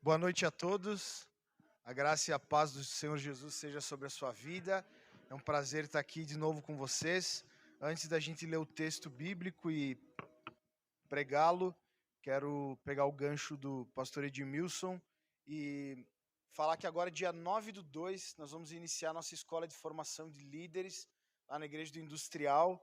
Boa noite a todos. A graça e a paz do Senhor Jesus seja sobre a sua vida. É um prazer estar aqui de novo com vocês. Antes da gente ler o texto bíblico e pregá-lo, quero pegar o gancho do pastor Edmilson e falar que agora, dia 9/2, nós vamos iniciar nossa escola de formação de líderes lá na Igreja do Industrial.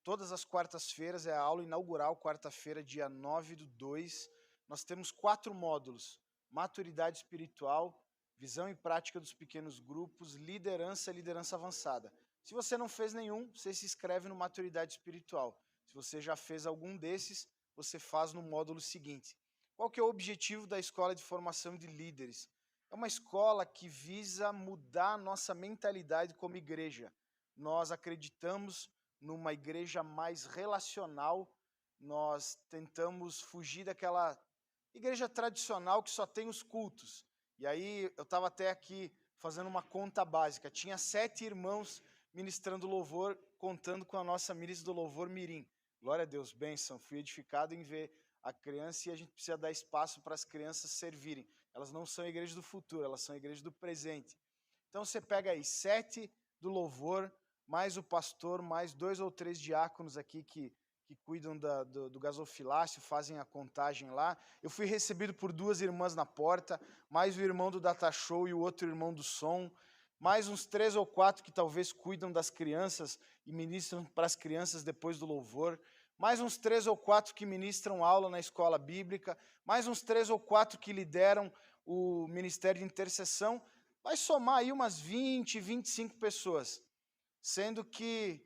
Todas as quartas-feiras é a aula inaugural, quarta-feira, dia 9/2. Nós temos 4 módulos: maturidade espiritual, visão e prática dos pequenos grupos, liderança avançada. Se você não fez nenhum, você se inscreve no maturidade espiritual. Se você já fez algum desses, você faz no módulo seguinte. Qual que é o objetivo da escola de formação de líderes? É uma escola que visa mudar a nossa mentalidade como igreja. Nós acreditamos numa igreja mais relacional. Nós tentamos fugir daquela igreja tradicional que só tem os cultos. E aí eu estava até aqui fazendo uma conta básica. Tinha 7 irmãos ministrando louvor, contando com a nossa ministra do louvor Mirim. Glória a Deus, bênção. Fui edificado em ver a criança e a gente precisa dar espaço para as crianças servirem. Elas não são igreja do futuro, elas são igreja do presente. Então você pega aí 7 do louvor, mais o pastor, mais 2 ou 3 diáconos aqui que cuidam do gasofilácio, fazem a contagem lá. Eu fui recebido por 2 irmãs na porta, mais o irmão do data show e o outro irmão do som, mais uns 3 ou 4 que talvez cuidam das crianças e ministram para as crianças depois do louvor, mais uns 3 ou 4 que ministram aula na escola bíblica, mais uns 3 ou 4 que lideram o ministério de intercessão. Vai somar aí umas 20, 25 pessoas, sendo que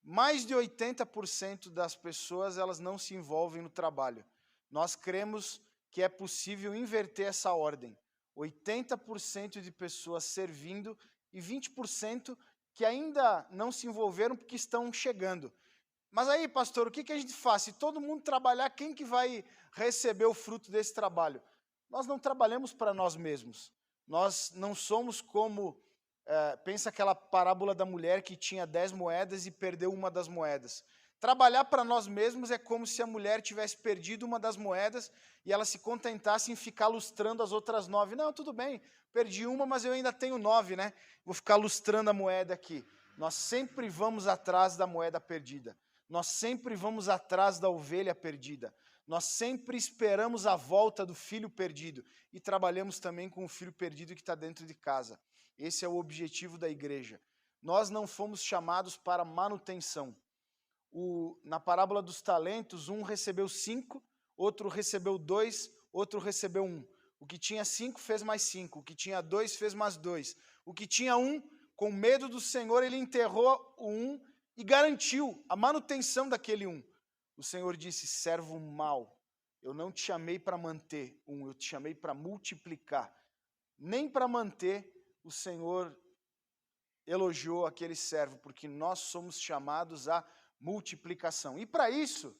mais de 80% das pessoas elas não se envolvem no trabalho. Nós cremos que é possível inverter essa ordem. 80% de pessoas servindo e 20% que ainda não se envolveram porque estão chegando. Mas aí, pastor, o que a gente faz? Se todo mundo trabalhar, quem que vai receber o fruto desse trabalho? Nós não trabalhamos para nós mesmos. Nós não somos como... pensa aquela parábola da mulher que tinha 10 moedas e perdeu uma das moedas. Trabalhar para nós mesmos é como se a mulher tivesse perdido uma das moedas e ela se contentasse em ficar lustrando as outras 9. Não, tudo bem, perdi uma, mas eu ainda tenho 9, né? Vou ficar lustrando a moeda aqui. Nós sempre vamos atrás da moeda perdida. Nós sempre vamos atrás da ovelha perdida. Nós sempre esperamos a volta do filho perdido e trabalhamos também com o filho perdido que está dentro de casa. Esse é o objetivo da igreja. Nós não fomos chamados para manutenção. Na parábola dos talentos, um recebeu 5, outro recebeu 2, outro recebeu 1. O que tinha 5 fez mais 5, o que tinha 2 fez mais 2. O que tinha 1, com medo do Senhor, ele enterrou o 1 e garantiu a manutenção daquele 1. O Senhor disse: servo mau, eu não te chamei para manter 1, eu te chamei para multiplicar. Nem para manter o Senhor elogiou aquele servo, porque nós somos chamados a multiplicação. E para isso,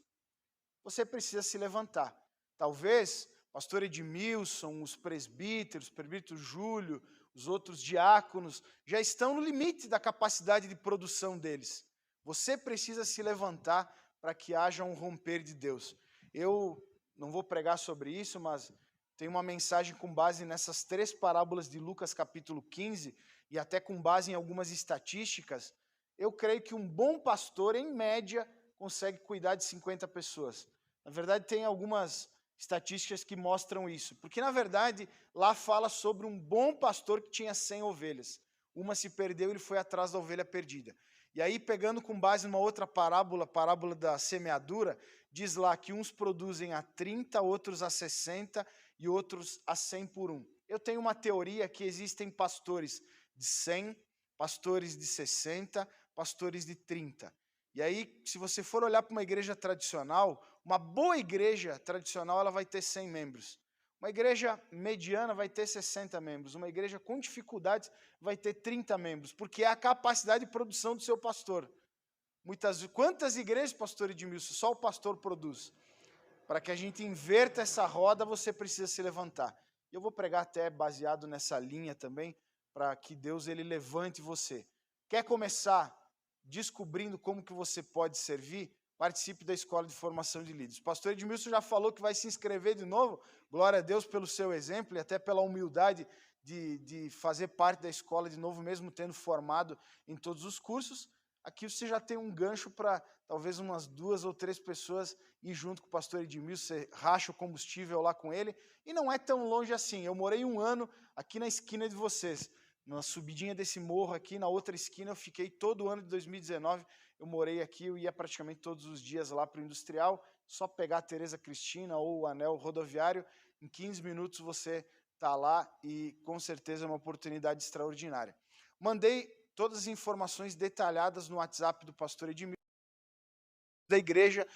você precisa se levantar. Talvez pastor Edmilson, os presbíteros, o presbítero Júlio, os outros diáconos, já estão no limite da capacidade de produção deles. Você precisa se levantar para que haja um romper de Deus. Eu não vou pregar sobre isso, mas tem uma mensagem com base nessas 3 parábolas de Lucas capítulo 15 e até com base em algumas estatísticas. Eu creio que um bom pastor, em média, consegue cuidar de 50 pessoas. Na verdade, tem algumas estatísticas que mostram isso. Porque, na verdade, lá fala sobre um bom pastor que tinha 100 ovelhas. Uma se perdeu e ele foi atrás da ovelha perdida. E aí, pegando com base numa outra parábola, parábola da semeadura, diz lá que uns produzem a 30, outros a 60 e outros a 100 por 1. Eu tenho uma teoria que existem pastores de 100, pastores de 60, pastores de 30. E aí, se você for olhar para uma igreja tradicional, uma boa igreja tradicional ela vai ter 100 membros. Uma igreja mediana vai ter 60 membros. Uma igreja com dificuldades vai ter 30 membros, porque é a capacidade de produção do seu pastor. Quantas igrejas, pastor Edmilson, só o pastor produz? Para que a gente inverta essa roda, você precisa se levantar. Eu vou pregar até baseado nessa linha também, para que Deus ele levante você. Quer começar descobrindo como que você pode servir? participe da Escola de Formação de Líderes. O pastor Edmilson já falou que vai se inscrever de novo, glória a Deus pelo seu exemplo e até pela humildade de fazer parte da escola de novo, mesmo tendo formado em todos os cursos. Aqui você já tem um gancho para talvez umas 2 ou 3 pessoas ir junto com o pastor Edmilson, você racha o combustível lá com ele, e não é tão longe assim. Eu morei 1 ano aqui na esquina de vocês, na subidinha desse morro aqui, na outra esquina eu fiquei todo o ano de 2019, eu morei aqui, eu ia praticamente todos os dias lá para o Industrial, só pegar a Tereza Cristina ou o anel rodoviário, em 15 minutos você está lá e com certeza é uma oportunidade extraordinária. Mandei todas as informações detalhadas no WhatsApp do pastor Edmilson. Da igreja,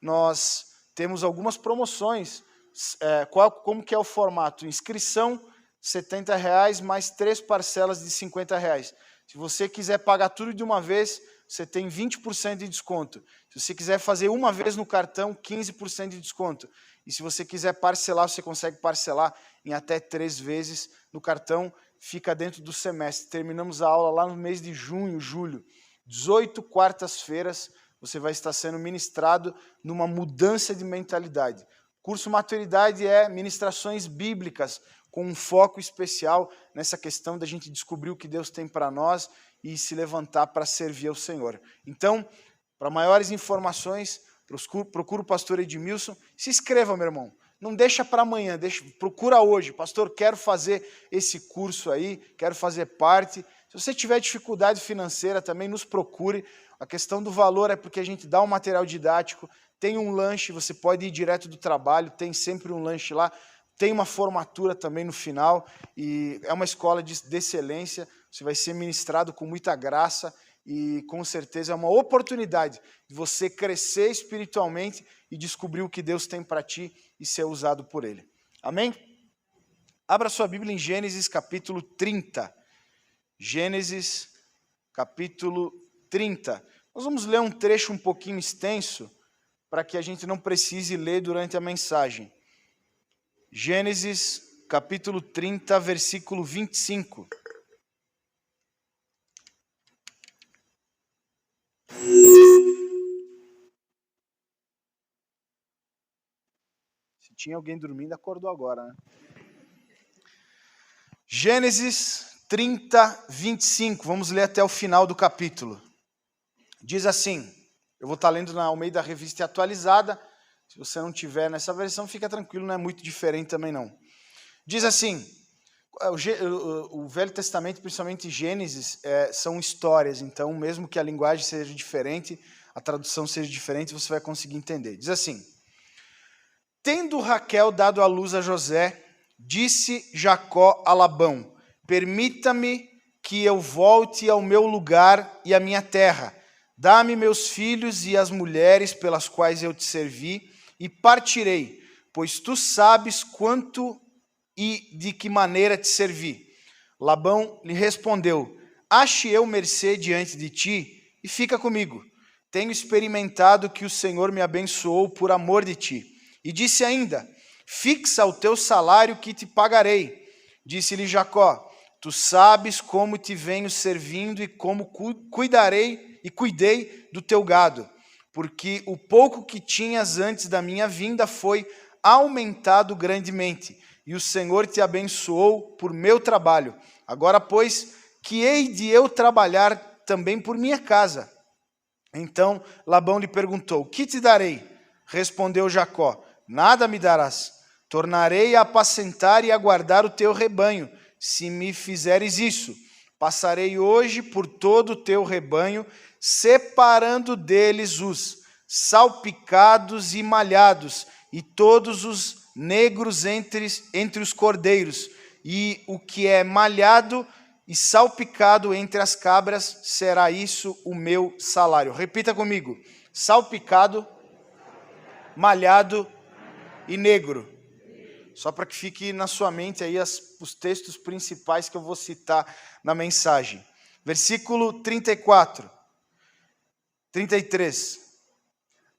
nós temos algumas promoções. Como que é o formato? Inscrição, R$ 70, mais 3 parcelas de R$ 50. Se você quiser pagar tudo de uma vez, você tem 20% de desconto. Se você quiser fazer uma vez no cartão, 15% de desconto. E se você quiser parcelar, você consegue parcelar em até 3 vezes no cartão, fica dentro do semestre. Terminamos a aula lá no mês de junho, julho. 18 quartas-feiras, você vai estar sendo ministrado numa mudança de mentalidade. Curso Maturidade é ministrações bíblicas, com um foco especial nessa questão da gente descobrir o que Deus tem para nós e se levantar para servir ao Senhor. Então, para maiores informações, procura o pastor Edmilson. Se inscreva, meu irmão. Não deixa para amanhã, procura hoje. Pastor, quero fazer esse curso aí, quero fazer parte. Se você tiver dificuldade financeira, também nos procure. A questão do valor é porque a gente dá um material didático, tem um lanche, você pode ir direto do trabalho, tem sempre um lanche lá, tem uma formatura também no final, e é uma escola de excelência, você vai ser ministrado com muita graça, e com certeza é uma oportunidade de você crescer espiritualmente e descobrir o que Deus tem para ti e ser usado por Ele. Amém? Abra sua Bíblia em Gênesis capítulo 30. Gênesis capítulo 30. Nós vamos ler um trecho um pouquinho extenso, para que a gente não precise ler durante a mensagem. Gênesis capítulo 30, versículo 25. Se tinha alguém dormindo, acordou agora, né? Gênesis 30, 25. Vamos ler até o final do capítulo. Diz assim, eu vou estar lendo na Almeida Revista Atualizada, se você não tiver nessa versão, fica tranquilo, não é muito diferente também não. Diz assim, o Velho Testamento, principalmente Gênesis, são histórias, então mesmo que a linguagem seja diferente, a tradução seja diferente, você vai conseguir entender. Diz assim, tendo Raquel dado à luz a José, disse Jacó a Labão, permita-me que eu volte ao meu lugar e à minha terra, dá-me meus filhos e as mulheres pelas quais eu te servi, e partirei, pois tu sabes quanto e de que maneira te servi. Labão lhe respondeu, ache eu mercê diante de ti, e fica comigo. Tenho experimentado que o Senhor me abençoou por amor de ti. E disse ainda, fixa o teu salário que te pagarei. Disse-lhe Jacó, tu sabes como te venho servindo e como cuidei do teu gado, porque o pouco que tinhas antes da minha vinda foi aumentado grandemente, e o Senhor te abençoou por meu trabalho. Agora, pois, que hei de eu trabalhar também por minha casa? Então Labão lhe perguntou, que te darei? Respondeu Jacó, nada me darás. Tornarei a apacentar e a guardar o teu rebanho, se me fizeres isso. Passarei hoje por todo o teu rebanho, separando deles os salpicados e malhados, e todos os negros entre os cordeiros, e o que é malhado e salpicado entre as cabras, será isso o meu salário. Repita comigo, salpicado, malhado e negro. Só para que fique na sua mente aí os textos principais que eu vou citar na mensagem. Versículo 34, 33.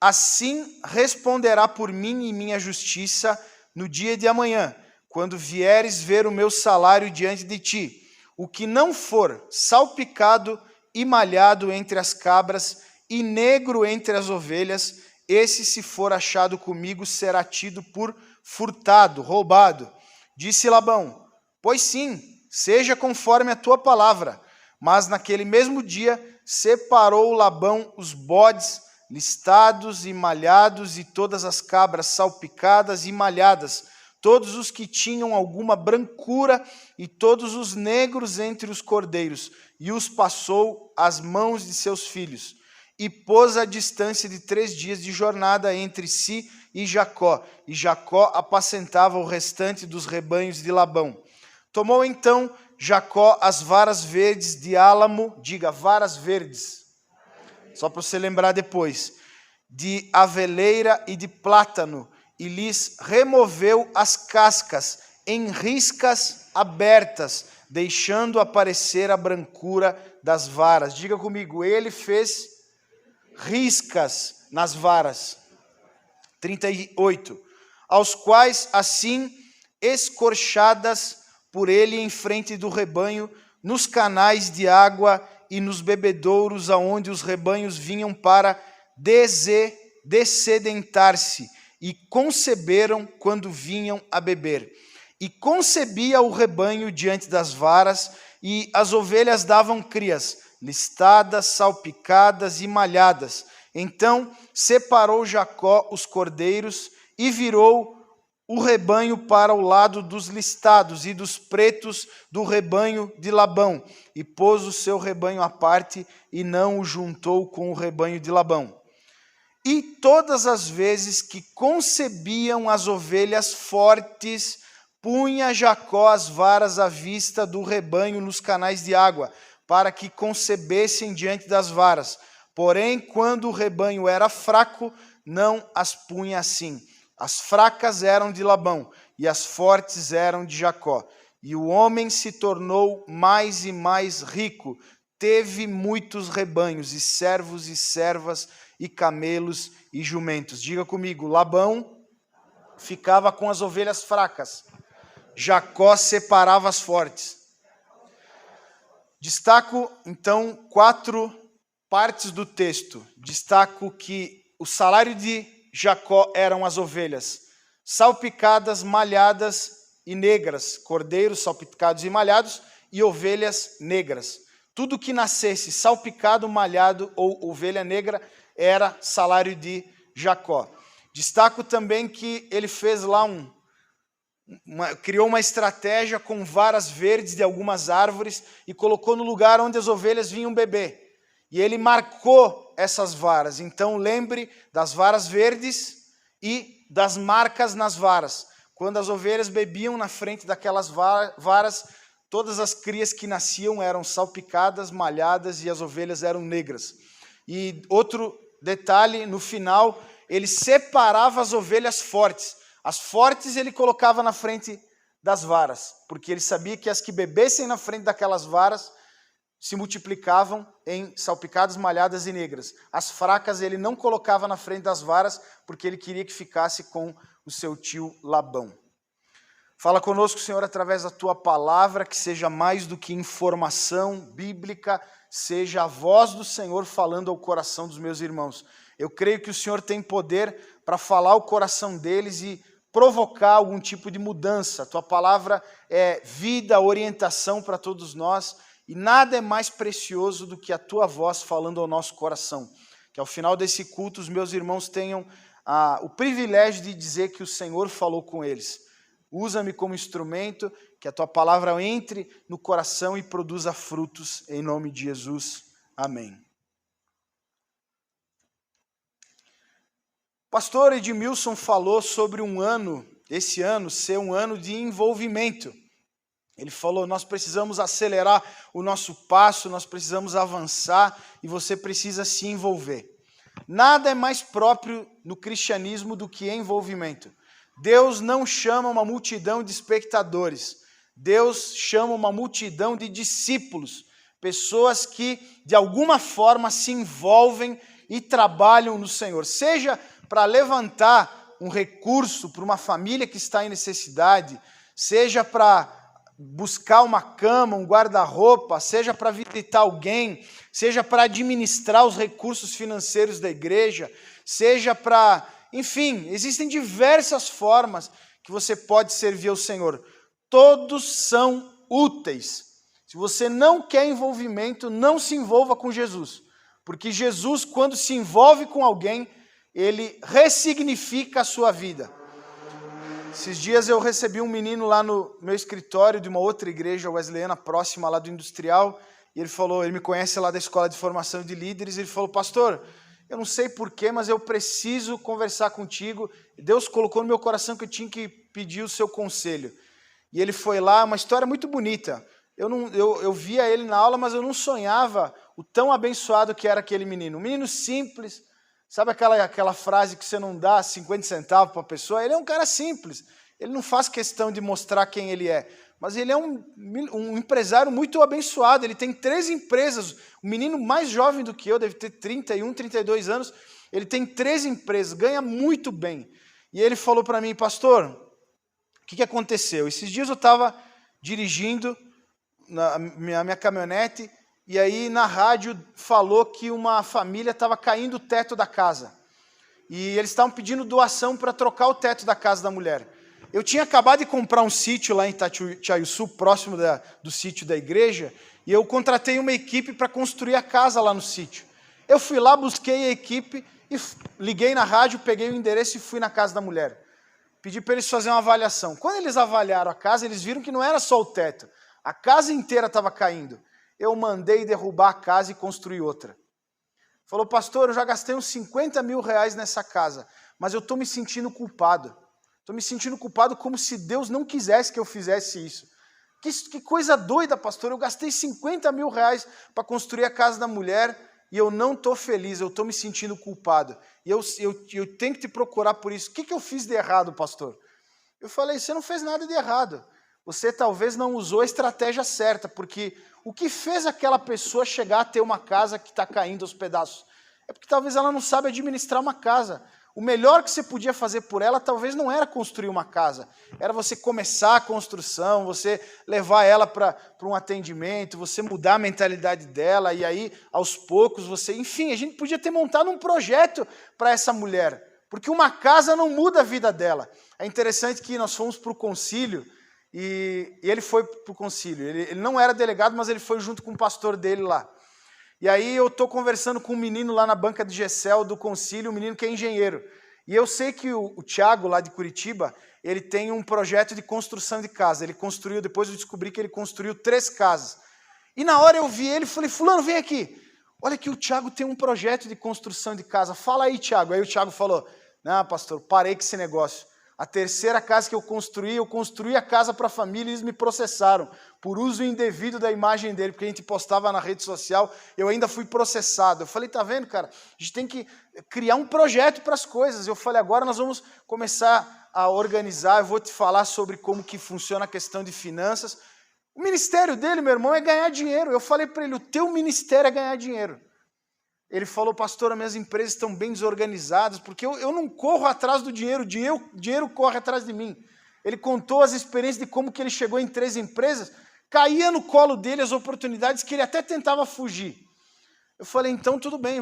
Assim responderá por mim e minha justiça no dia de amanhã, quando vieres ver o meu salário diante de ti. O que não for salpicado e malhado entre as cabras, e negro entre as ovelhas, esse, se for achado comigo, será tido por furtado, roubado. Disse Labão: pois sim, seja conforme a tua palavra. Mas naquele mesmo dia separou Labão os bodes listados e malhados, e todas as cabras salpicadas e malhadas, todos os que tinham alguma brancura, e todos os negros entre os cordeiros, e os passou às mãos de seus filhos, e pôs a distância de 3 dias de jornada entre si e Jacó apacentava o restante dos rebanhos de Labão. Tomou então Jacó as varas verdes de álamo, diga, varas verdes, só para você lembrar depois, de aveleira e de plátano, e lhes removeu as cascas em riscas abertas, deixando aparecer a brancura das varas. Diga comigo, ele fez riscas nas varas. 38. Aos quais assim escorchadas por ele em frente do rebanho, nos canais de água e nos bebedouros, aonde os rebanhos vinham para dessedentar-se, e conceberam quando vinham a beber. E concebia o rebanho diante das varas, e as ovelhas davam crias, listadas, salpicadas e malhadas. Então separou Jacó os cordeiros e virou o rebanho para o lado dos listados e dos pretos do rebanho de Labão, e pôs o seu rebanho à parte, e não o juntou com o rebanho de Labão. E todas as vezes que concebiam as ovelhas fortes, punha Jacó as varas à vista do rebanho nos canais de água, para que concebessem diante das varas. Porém, quando o rebanho era fraco, não as punha assim. As fracas eram de Labão, e as fortes eram de Jacó. E o homem se tornou mais e mais rico, teve muitos rebanhos, e servos e servas, e camelos e jumentos. Diga comigo, Labão ficava com as ovelhas fracas, Jacó separava as fortes. Destaco, então, 4 partes do texto. Destaco que o salário de Jacó eram as ovelhas salpicadas, malhadas e negras, cordeiros salpicados e malhados e ovelhas negras. Tudo que nascesse salpicado, malhado ou ovelha negra era salário de Jacó. Destaco também que ele fez lá criou uma estratégia com varas verdes de algumas árvores e colocou no lugar onde as ovelhas vinham beber. E ele marcou essas varas. Então lembre das varas verdes e das marcas nas varas. Quando as ovelhas bebiam na frente daquelas varas, todas as crias que nasciam eram salpicadas, malhadas, e as ovelhas eram negras. E outro detalhe, no final, ele separava as ovelhas fortes. As fortes ele colocava na frente das varas, porque ele sabia que as que bebessem na frente daquelas varas se multiplicavam em salpicadas, malhadas e negras. As fracas ele não colocava na frente das varas, porque ele queria que ficasse com o seu tio Labão. Fala conosco, Senhor, através da Tua palavra, que seja mais do que informação bíblica, seja a voz do Senhor falando ao coração dos meus irmãos. Eu creio que o Senhor tem poder para falar ao coração deles e provocar algum tipo de mudança. A Tua palavra é vida, orientação para todos nós, e nada é mais precioso do que a Tua voz falando ao nosso coração. Que ao final desse culto os meus irmãos tenham o privilégio de dizer que o Senhor falou com eles. Usa-me como instrumento, que a Tua palavra entre no coração e produza frutos, em nome de Jesus. Amém. O pastor Edmilson falou sobre esse ano ser um ano de envolvimento. Ele falou, nós precisamos acelerar o nosso passo, nós precisamos avançar e você precisa se envolver. Nada é mais próprio no cristianismo do que envolvimento. Deus não chama uma multidão de espectadores. Deus chama uma multidão de discípulos. Pessoas que, de alguma forma, se envolvem e trabalham no Senhor. Seja para levantar um recurso para uma família que está em necessidade, seja para buscar uma cama, um guarda-roupa, seja para visitar alguém, seja para administrar os recursos financeiros da igreja, seja para... Enfim, existem diversas formas que você pode servir ao Senhor. Todos são úteis. Se você não quer envolvimento, não se envolva com Jesus. Porque Jesus, quando se envolve com alguém, ele ressignifica a sua vida. Esses dias eu recebi um menino lá no meu escritório de uma outra igreja wesleyana próxima lá do Industrial, e ele me conhece lá da Escola de Formação de Líderes, e ele falou: pastor, eu não sei porquê, mas eu preciso conversar contigo. Deus colocou no meu coração que eu tinha que pedir o seu conselho. E ele foi lá, uma história muito bonita. Eu via ele na aula, mas eu não sonhava o tão abençoado que era aquele menino. Um menino simples, sabe aquela frase que você não dá 50 centavos para a pessoa? Ele é um cara simples, ele não faz questão de mostrar quem ele é, mas ele é um empresário muito abençoado, ele tem 3 empresas, um menino mais jovem do que eu, deve ter 31, 32 anos, ele tem 3 empresas, ganha muito bem. E ele falou para mim: pastor, o que aconteceu? Esses dias eu estava dirigindo na minha caminhonete, e aí na rádio falou que uma família estava caindo o teto da casa. E eles estavam pedindo doação para trocar o teto da casa da mulher. Eu tinha acabado de comprar um sítio lá em Itatiaia-Sul, próximo do sítio da igreja, e eu contratei uma equipe para construir a casa lá no sítio. Eu fui lá, busquei a equipe, e liguei na rádio, peguei o endereço e fui na casa da mulher. Pedi para eles fazerem uma avaliação. Quando eles avaliaram a casa, eles viram que não era só o teto. A casa inteira estava caindo. Eu mandei derrubar a casa e construir outra. Falou: pastor, eu já gastei uns 50 mil reais nessa casa, mas eu estou me sentindo culpado. Estou me sentindo culpado como se Deus não quisesse que eu fizesse isso. Que coisa doida, pastor. Eu gastei 50 mil reais para construir a casa da mulher e eu não estou feliz, eu estou me sentindo culpado. E eu tenho que te procurar por isso. O que eu fiz de errado, pastor? Eu falei: você não fez nada de errado. Você talvez não usou a estratégia certa, porque o que fez aquela pessoa chegar a ter uma casa que está caindo aos pedaços? É porque talvez ela não sabe administrar uma casa. O melhor que você podia fazer por ela talvez não era construir uma casa, era você começar a construção, você levar ela para um atendimento, você mudar a mentalidade dela, e aí, aos poucos, Enfim, a gente podia ter montado um projeto para essa mulher, porque uma casa não muda a vida dela. É interessante que nós fomos para o concílio, e ele foi para o concílio. Ele não era delegado, mas ele foi junto com o pastor dele lá. E aí eu estou conversando com um menino lá na banca de Gessel do concílio, um menino que é engenheiro. E eu sei que o Thiago, lá de Curitiba, ele tem um projeto de construção de casa. Ele construiu, depois eu descobri que ele construiu 3 casas. E na hora eu vi ele e falei: fulano, vem aqui. Olha que o Thiago tem um projeto de construção de casa. Fala aí, Thiago. Aí o Thiago falou: não, pastor, parei com esse negócio. A 3ª casa que eu construí a casa para a família e eles me processaram por uso indevido da imagem dele, porque a gente postava na rede social, eu ainda fui processado. Eu falei: tá vendo, cara? A gente tem que criar um projeto para as coisas. Eu falei: agora nós vamos começar a organizar, eu vou te falar sobre como que funciona a questão de finanças. O ministério dele, meu irmão, é ganhar dinheiro. Eu falei para ele: o teu ministério é ganhar dinheiro. Ele falou: pastor, as minhas empresas estão bem desorganizadas, porque eu não corro atrás do dinheiro, o dinheiro corre atrás de mim. Ele contou as experiências de como que ele chegou em 3 empresas, caía no colo dele as oportunidades que ele até tentava fugir. Eu falei: então tudo bem,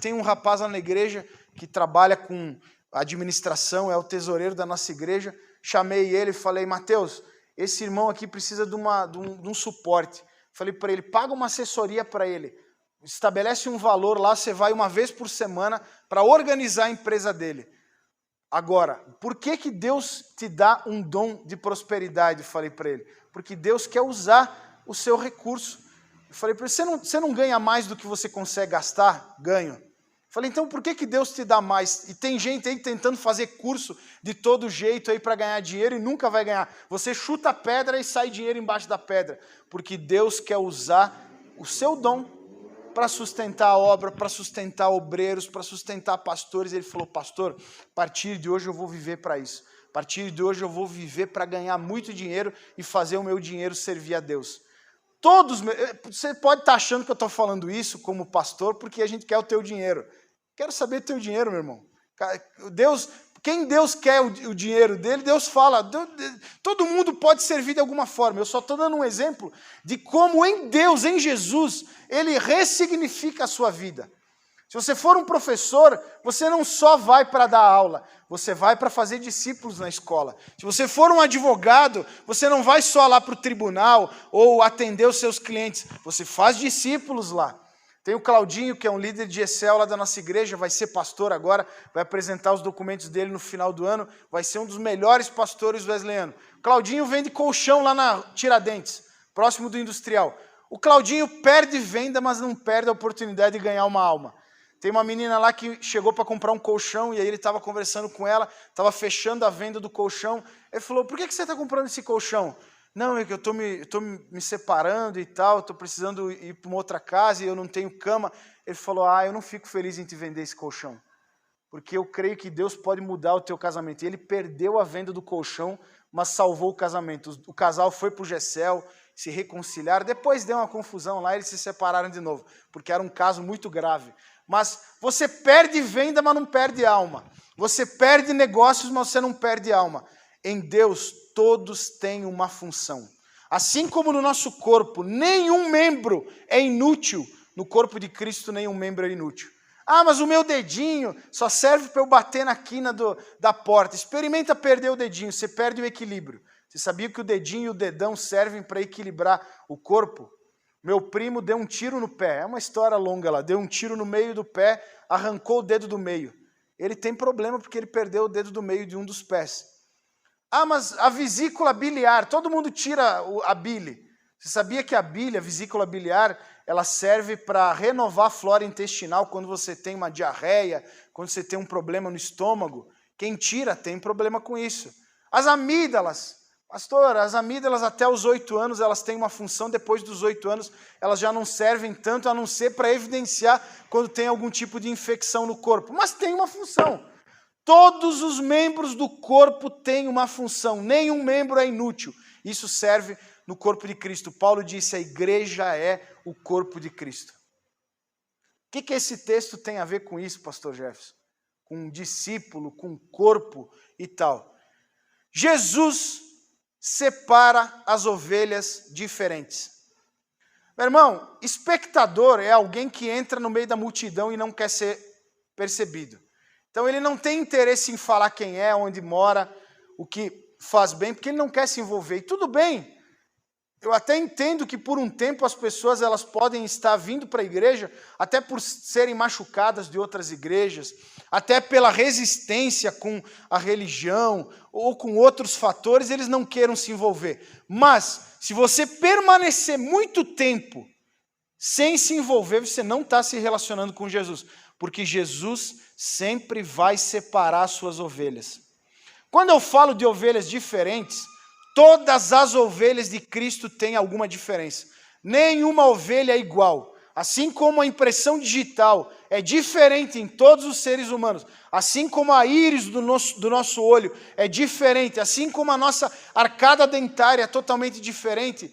tem um rapaz lá na igreja que trabalha com administração, é o tesoureiro da nossa igreja. Chamei ele e falei: Mateus, esse irmão aqui precisa de um suporte. Falei para ele: paga uma assessoria para ele. Estabelece um valor lá, você vai uma vez por semana para organizar a empresa dele. Agora, por que Deus te dá um dom de prosperidade? Falei para ele: porque Deus quer usar o seu recurso. Eu falei para ele: você não ganha mais do que você consegue gastar? Ganho. Falei: então por que Deus te dá mais? E tem gente aí tentando fazer curso de todo jeito aí para ganhar dinheiro e nunca vai ganhar. Você chuta a pedra e sai dinheiro embaixo da pedra, porque Deus quer usar o seu dom para sustentar a obra, para sustentar obreiros, para sustentar pastores. Ele falou: pastor, a partir de hoje eu vou viver para isso. A partir de hoje eu vou viver para ganhar muito dinheiro e fazer o meu dinheiro servir a Deus. Você pode estar achando que eu estou falando isso como pastor porque a gente quer o teu dinheiro. Quero saber do teu dinheiro, meu irmão. Deus, quem Deus quer o dinheiro dele, Deus fala, todo mundo pode servir de alguma forma. Eu só estou dando um exemplo de como em Deus, em Jesus, Ele ressignifica a sua vida. Se você for um professor, você não só vai para dar aula, você vai para fazer discípulos na escola. Se você for um advogado, você não vai só lá para o tribunal ou atender os seus clientes, você faz discípulos lá. Tem o Claudinho, que é um líder de Excel lá da nossa igreja, vai ser pastor agora, vai apresentar os documentos dele no final do ano, vai ser um dos melhores pastores wesleyanos. O Claudinho vende colchão lá na Tiradentes, próximo do Industrial. O Claudinho perde venda, mas não perde a oportunidade de ganhar uma alma. Tem uma menina lá que chegou para comprar um colchão, e aí ele estava conversando com ela, estava fechando a venda do colchão. Ele falou, por que você está comprando esse colchão? Não, é que eu estou me separando e tal, estou precisando ir para uma outra casa e eu não tenho cama. Ele falou, eu não fico feliz em te vender esse colchão, porque eu creio que Deus pode mudar o teu casamento. E ele perdeu a venda do colchão, mas salvou o casamento. O casal foi para o Gessel, se reconciliaram, depois deu uma confusão lá, eles se separaram de novo, porque era um caso muito grave. Mas você perde venda, mas não perde alma. Você perde negócios, mas você não perde alma. Em Deus, todos têm uma função. Assim como no nosso corpo, nenhum membro é inútil, no corpo de Cristo, nenhum membro é inútil. Mas o meu dedinho só serve para eu bater na quina da porta. Experimenta perder o dedinho, você perde o equilíbrio. Você sabia que o dedinho e o dedão servem para equilibrar o corpo? Meu primo deu um tiro no pé, é uma história longa lá, deu um tiro no meio do pé, arrancou o dedo do meio. Ele tem problema porque ele perdeu o dedo do meio de um dos pés. Mas a vesícula biliar, todo mundo tira a bile. Você sabia que a bile, a vesícula biliar, ela serve para renovar a flora intestinal quando você tem uma diarreia, quando você tem um problema no estômago? Quem tira tem problema com isso. As amígdalas, pastor, as amígdalas até os 8 anos, elas têm uma função, depois dos 8 anos, elas já não servem tanto, a não ser para evidenciar quando tem algum tipo de infecção no corpo. Mas tem uma função. Todos os membros do corpo têm uma função, nenhum membro é inútil. Isso serve no corpo de Cristo. Paulo disse, a igreja é o corpo de Cristo. O que esse texto tem a ver com isso, pastor Jefferson? Com um discípulo, com um corpo e tal. Jesus separa as ovelhas diferentes. Meu irmão, espectador é alguém que entra no meio da multidão e não quer ser percebido. Então ele não tem interesse em falar quem é, onde mora, o que faz bem, porque ele não quer se envolver. E tudo bem, eu até entendo que por um tempo as pessoas elas podem estar vindo para a igreja, até por serem machucadas de outras igrejas, até pela resistência com a religião ou com outros fatores, eles não queiram se envolver. Mas, se você permanecer muito tempo sem se envolver, você não está se relacionando com Jesus, porque Jesus sempre vai separar as suas ovelhas. Quando eu falo de ovelhas diferentes, todas as ovelhas de Cristo têm alguma diferença. Nenhuma ovelha é igual. Assim como a impressão digital é diferente em todos os seres humanos, assim como a íris do nosso olho é diferente, assim como a nossa arcada dentária é totalmente diferente,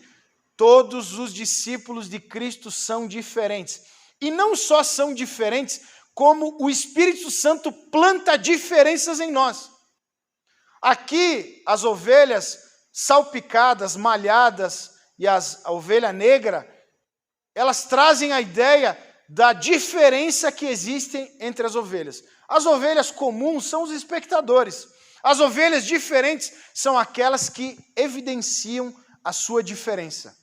todos os discípulos de Cristo são diferentes. E não só são diferentes, como o Espírito Santo planta diferenças em nós. Aqui, as ovelhas salpicadas, malhadas e a ovelha negra, elas trazem a ideia da diferença que existe entre as ovelhas. As ovelhas comuns são os espectadores. As ovelhas diferentes são aquelas que evidenciam a sua diferença.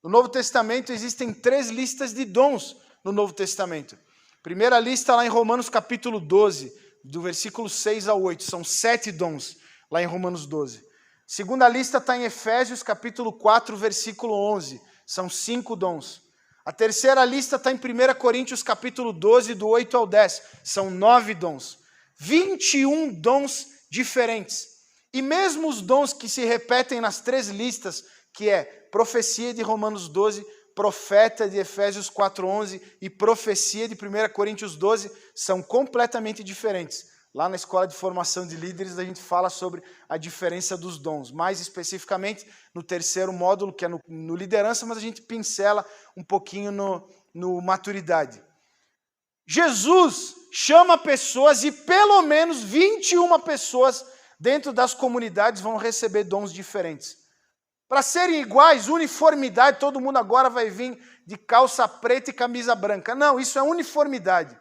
No Novo Testamento existem 3 listas de dons no Novo Testamento. Primeira lista lá em Romanos capítulo 12, do versículo 6 ao 8, são 7 dons lá em Romanos 12. Segunda lista está em Efésios capítulo 4, versículo 11, são 5 dons. A terceira lista está em 1 Coríntios capítulo 12, do 8 ao 10, são 9 dons. 21 dons diferentes. E mesmo os dons que se repetem nas 3 listas, que é profecia de Romanos 12, profeta de Efésios 4:11 e profecia de 1 Coríntios 12 são completamente diferentes. Lá na Escola de Formação de Líderes a gente fala sobre a diferença dos dons, mais especificamente no 3º módulo, que é no liderança, mas a gente pincela um pouquinho no maturidade. Jesus chama pessoas e pelo menos 21 pessoas dentro das comunidades vão receber dons diferentes. Para serem iguais, uniformidade, todo mundo agora vai vir de calça preta e camisa branca. Não, isso é uniformidade.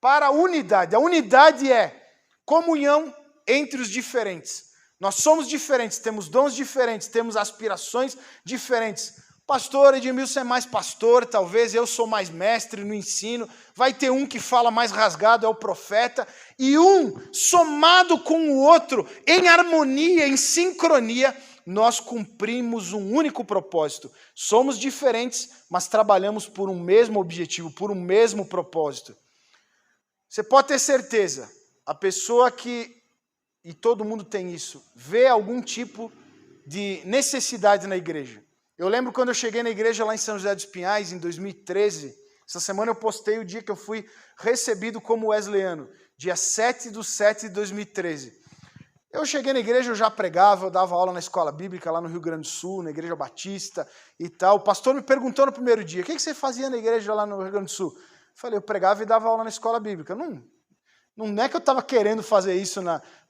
Para a unidade. A unidade é comunhão entre os diferentes. Nós somos diferentes, temos dons diferentes, temos aspirações diferentes. Pastor Edmilson é mais pastor, talvez eu sou mais mestre no ensino. Vai ter um que fala mais rasgado, é o profeta. E um, somado com o outro, em harmonia, em sincronia, nós cumprimos um único propósito. Somos diferentes, mas trabalhamos por um mesmo objetivo, por um mesmo propósito. Você pode ter certeza, a pessoa que, e todo mundo tem isso, vê algum tipo de necessidade na igreja. Eu lembro quando eu cheguei na igreja lá em São José dos Pinhais, em 2013, essa semana eu postei o dia que eu fui recebido como wesleyano, dia 7/7/2013. Eu cheguei na igreja, eu já pregava, eu dava aula na escola bíblica lá no Rio Grande do Sul, na igreja batista e tal. O pastor me perguntou no primeiro dia, o que você fazia na igreja lá no Rio Grande do Sul? Eu falei, eu pregava e dava aula na escola bíblica. Não é que eu estava querendo fazer isso,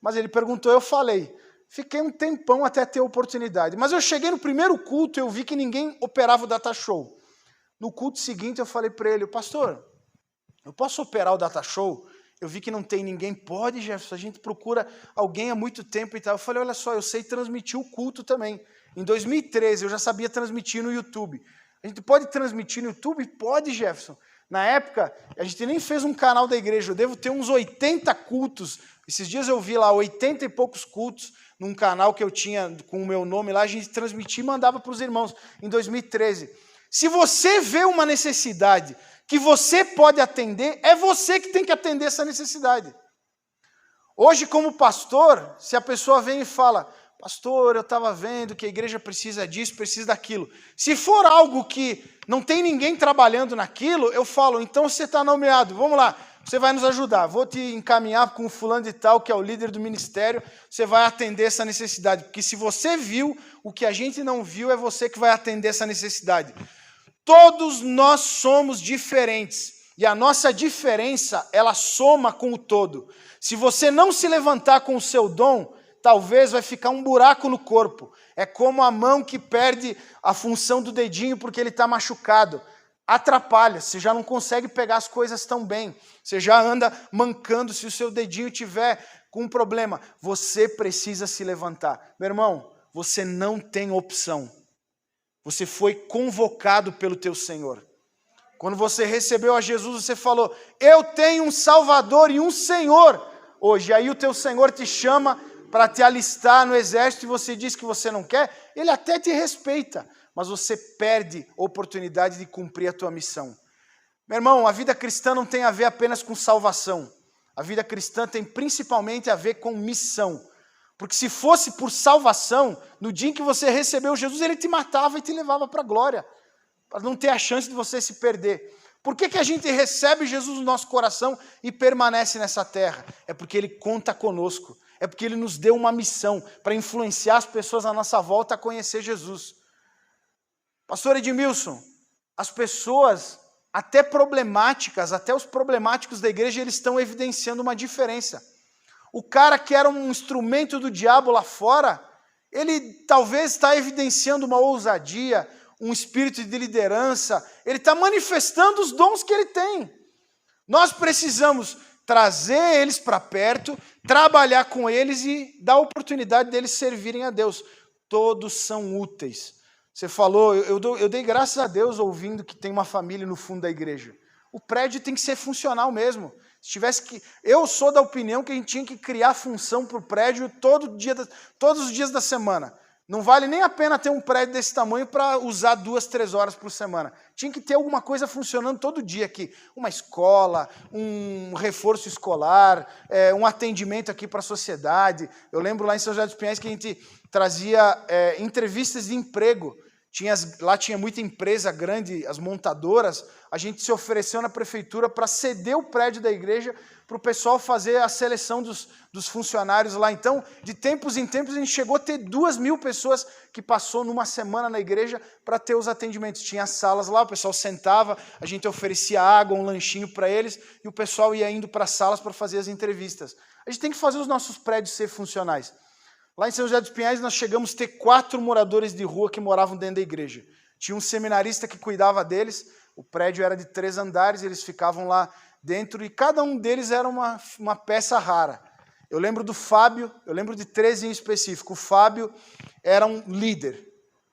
mas ele perguntou, eu falei. Fiquei um tempão até ter a oportunidade. Mas eu cheguei no primeiro culto, eu vi que ninguém operava o data show. No culto seguinte eu falei para ele, pastor, eu posso operar o data show? Eu vi que não tem ninguém. Pode, Jefferson, a gente procura alguém há muito tempo e tal. Eu falei, olha só, eu sei transmitir o culto também. Em 2013 eu já sabia transmitir no YouTube. A gente pode transmitir no YouTube? Pode, Jefferson. Na época, a gente nem fez um canal da igreja. Eu devo ter uns 80 cultos. Esses dias eu vi lá 80 e poucos cultos num canal que eu tinha com o meu nome lá. A gente transmitia e mandava para os irmãos em 2013. Se você vê uma necessidade que você pode atender, é você que tem que atender essa necessidade. Hoje, como pastor, se a pessoa vem e fala, pastor, eu estava vendo que a igreja precisa disso, precisa daquilo. Se for algo que não tem ninguém trabalhando naquilo, eu falo, então você está nomeado, vamos lá, você vai nos ajudar. Vou te encaminhar com o fulano de tal, que é o líder do ministério, você vai atender essa necessidade. Porque se você viu, o que a gente não viu é você que vai atender essa necessidade. Todos nós somos diferentes e a nossa diferença, ela soma com o todo. Se você não se levantar com o seu dom, talvez vai ficar um buraco no corpo. É como a mão que perde a função do dedinho porque ele está machucado. Atrapalha, você já não consegue pegar as coisas tão bem. Você já anda mancando se o seu dedinho tiver com um problema. Você precisa se levantar. Meu irmão, você não tem opção. Você foi convocado pelo teu Senhor. Quando você recebeu a Jesus, você falou, eu tenho um Salvador e um Senhor. Hoje, aí o teu Senhor te chama para te alistar no exército e você diz que você não quer, ele até te respeita, mas você perde a oportunidade de cumprir a tua missão. Meu irmão, a vida cristã não tem a ver apenas com salvação. A vida cristã tem principalmente a ver com missão. Porque se fosse por salvação, no dia em que você recebeu Jesus, ele te matava e te levava para a glória, para não ter a chance de você se perder. Por que a gente recebe Jesus no nosso coração e permanece nessa terra? É porque ele conta conosco, é porque ele nos deu uma missão para influenciar as pessoas à nossa volta a conhecer Jesus. Pastor Edmilson, as pessoas, até problemáticas, até os problemáticos da igreja, eles estão evidenciando uma diferença. O cara que era um instrumento do diabo lá fora, ele talvez está evidenciando uma ousadia, um espírito de liderança, ele está manifestando os dons que ele tem. Nós precisamos trazer eles para perto, trabalhar com eles e dar a oportunidade deles servirem a Deus. Todos são úteis. Você falou, eu dei graças a Deus ouvindo que tem uma família no fundo da igreja. O prédio tem que ser funcional mesmo. Eu sou da opinião que a gente tinha que criar função para o prédio todos os dias da semana. Não vale nem a pena ter um prédio desse tamanho para usar 2, 3 horas por semana. Tinha que ter alguma coisa funcionando todo dia aqui. Uma escola, um reforço escolar, um atendimento aqui para a sociedade. Eu lembro lá em São José dos Pinhais que a gente trazia entrevistas de emprego. Lá tinha muita empresa grande, as montadoras, a gente se ofereceu na prefeitura para ceder o prédio da igreja para o pessoal fazer a seleção dos funcionários lá. Então, de tempos em tempos, a gente chegou a ter 2.000 pessoas que passou numa semana na igreja para ter os atendimentos. Tinha salas lá, o pessoal sentava, a gente oferecia água, um lanchinho para eles, e o pessoal ia indo para as salas para fazer as entrevistas. A gente tem que fazer os nossos prédios ser funcionais. Lá em São José dos Pinhais, nós chegamos a ter 4 moradores de rua que moravam dentro da igreja. Tinha um seminarista que cuidava deles, o prédio era de 3 andares, eles ficavam lá dentro, e cada um deles era uma peça rara. Eu lembro do Fábio, eu lembro de 3 em específico. O Fábio era um líder.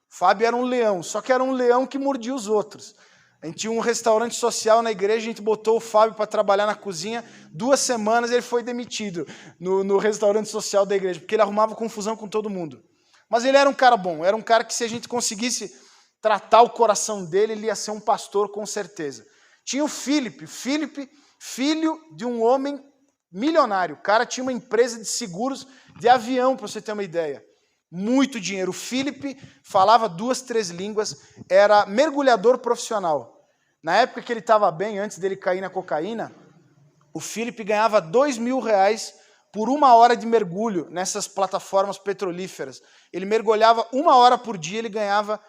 O Fábio era um leão, só que era um leão que mordia os outros. A gente tinha um restaurante social na igreja, a gente botou o Fábio para trabalhar na cozinha. 2 semanas ele foi demitido no restaurante social da igreja, porque ele arrumava confusão com todo mundo. Mas ele era um cara bom, era um cara que se a gente conseguisse tratar o coração dele, ele ia ser um pastor com certeza. Tinha o Filipe, filho de um homem milionário. O cara tinha uma empresa de seguros de avião, para você ter uma ideia. Muito dinheiro. O Filipe falava 2, 3 línguas, era mergulhador profissional. Na época que ele estava bem, antes dele cair na cocaína, o Filipe ganhava R$2.000 por 1 hora de mergulho nessas plataformas petrolíferas. Ele mergulhava 1 hora por dia, ele ganhava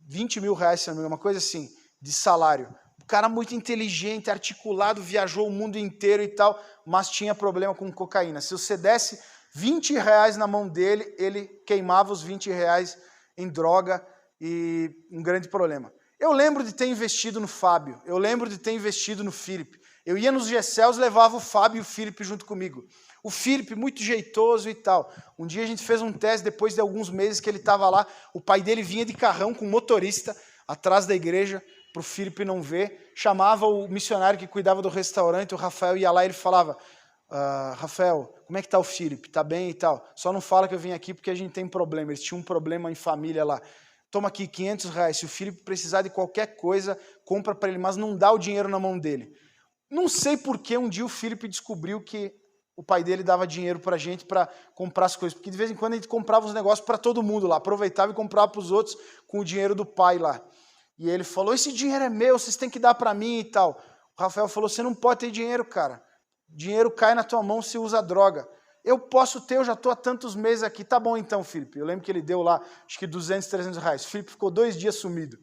R$20.000, se não me engano, uma coisa assim, de salário. O cara muito inteligente, articulado, viajou o mundo inteiro e tal, mas tinha problema com cocaína. Se você desse R$20 na mão dele, ele queimava os R$20 em droga, e um grande problema. Eu lembro de ter investido no Fábio, eu lembro de ter investido no Filipe. Eu ia nos Gecels, levava o Fábio e o Filipe junto comigo. O Filipe, muito jeitoso e tal. Um dia a gente fez um teste, depois de alguns meses que ele estava lá, o pai dele vinha de carrão com motorista atrás da igreja, para o Filipe não ver, chamava o missionário que cuidava do restaurante, o Rafael, ia lá e ele falava: Rafael, como é que está o Filipe? Está bem e tal? Só não fala que eu vim aqui porque a gente tem problema. Eles tinham um problema em família lá. Toma aqui R$500. Se o Filipe precisar de qualquer coisa, compra para ele, mas não dá o dinheiro na mão dele. Não sei por que um dia o Filipe descobriu que o pai dele dava dinheiro para a gente para comprar as coisas. Porque de vez em quando a gente comprava os negócios para todo mundo lá. Aproveitava e comprava para os outros com o dinheiro do pai lá. E ele falou: esse dinheiro é meu, vocês têm que dar para mim e tal. O Rafael falou: você não pode ter dinheiro, cara. Dinheiro cai na tua mão se usa droga. Eu posso ter, eu já estou há tantos meses aqui. Tá bom então, Filipe. Eu lembro que ele deu lá, acho que R$200, R$300. O Filipe ficou 2 dias sumido.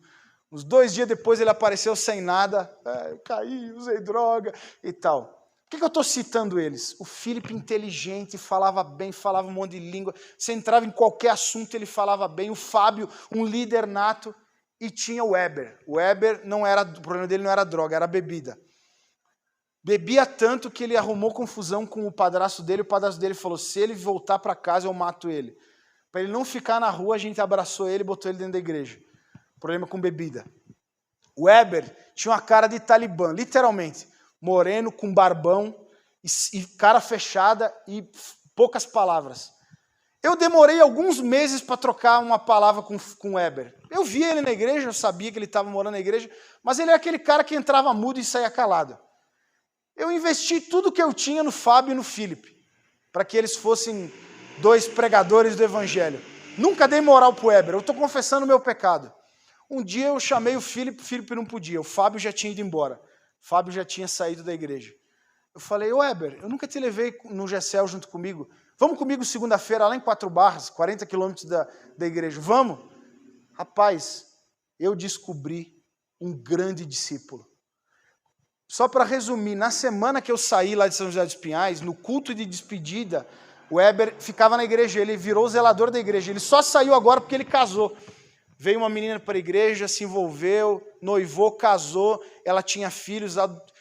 Uns 2 dias depois ele apareceu sem nada. Eu caí, usei droga e tal. Por que eu estou citando eles? O Filipe inteligente, falava bem, falava um monte de língua. Você entrava em qualquer assunto, ele falava bem. O Fábio, um líder nato. E tinha o Weber. O Weber, o problema dele não era droga, era bebida. Bebia tanto que ele arrumou confusão com o padrasto dele. O padrasto dele falou: se ele voltar para casa, eu mato ele. Para ele não ficar na rua, a gente abraçou ele e botou ele dentro da igreja. Problema com bebida. O Weber tinha uma cara de talibã, literalmente. Moreno, com barbão, e cara fechada e poucas palavras. Eu demorei alguns meses para trocar uma palavra com o Weber. Eu via ele na igreja, eu sabia que ele estava morando na igreja, mas ele é aquele cara que entrava mudo e saía calado. Eu investi tudo que eu tinha no Fábio e no Filipe, para que eles fossem 2 pregadores do evangelho. Nunca dei moral para o Weber, eu estou confessando o meu pecado. Um dia eu chamei o Filipe não podia, o Fábio já tinha ido embora. O Fábio já tinha saído da igreja. Eu falei: Weber, eu nunca te levei no Gecel junto comigo. Vamos comigo segunda-feira lá em 4 Barras, 40 quilômetros da igreja. Vamos? Rapaz, eu descobri um grande discípulo. Só para resumir, na semana que eu saí lá de São José dos Pinhais, no culto de despedida, o Weber ficava na igreja, ele virou zelador da igreja. Ele só saiu agora porque ele casou. Veio uma menina para a igreja, se envolveu, noivou, casou, ela tinha filhos,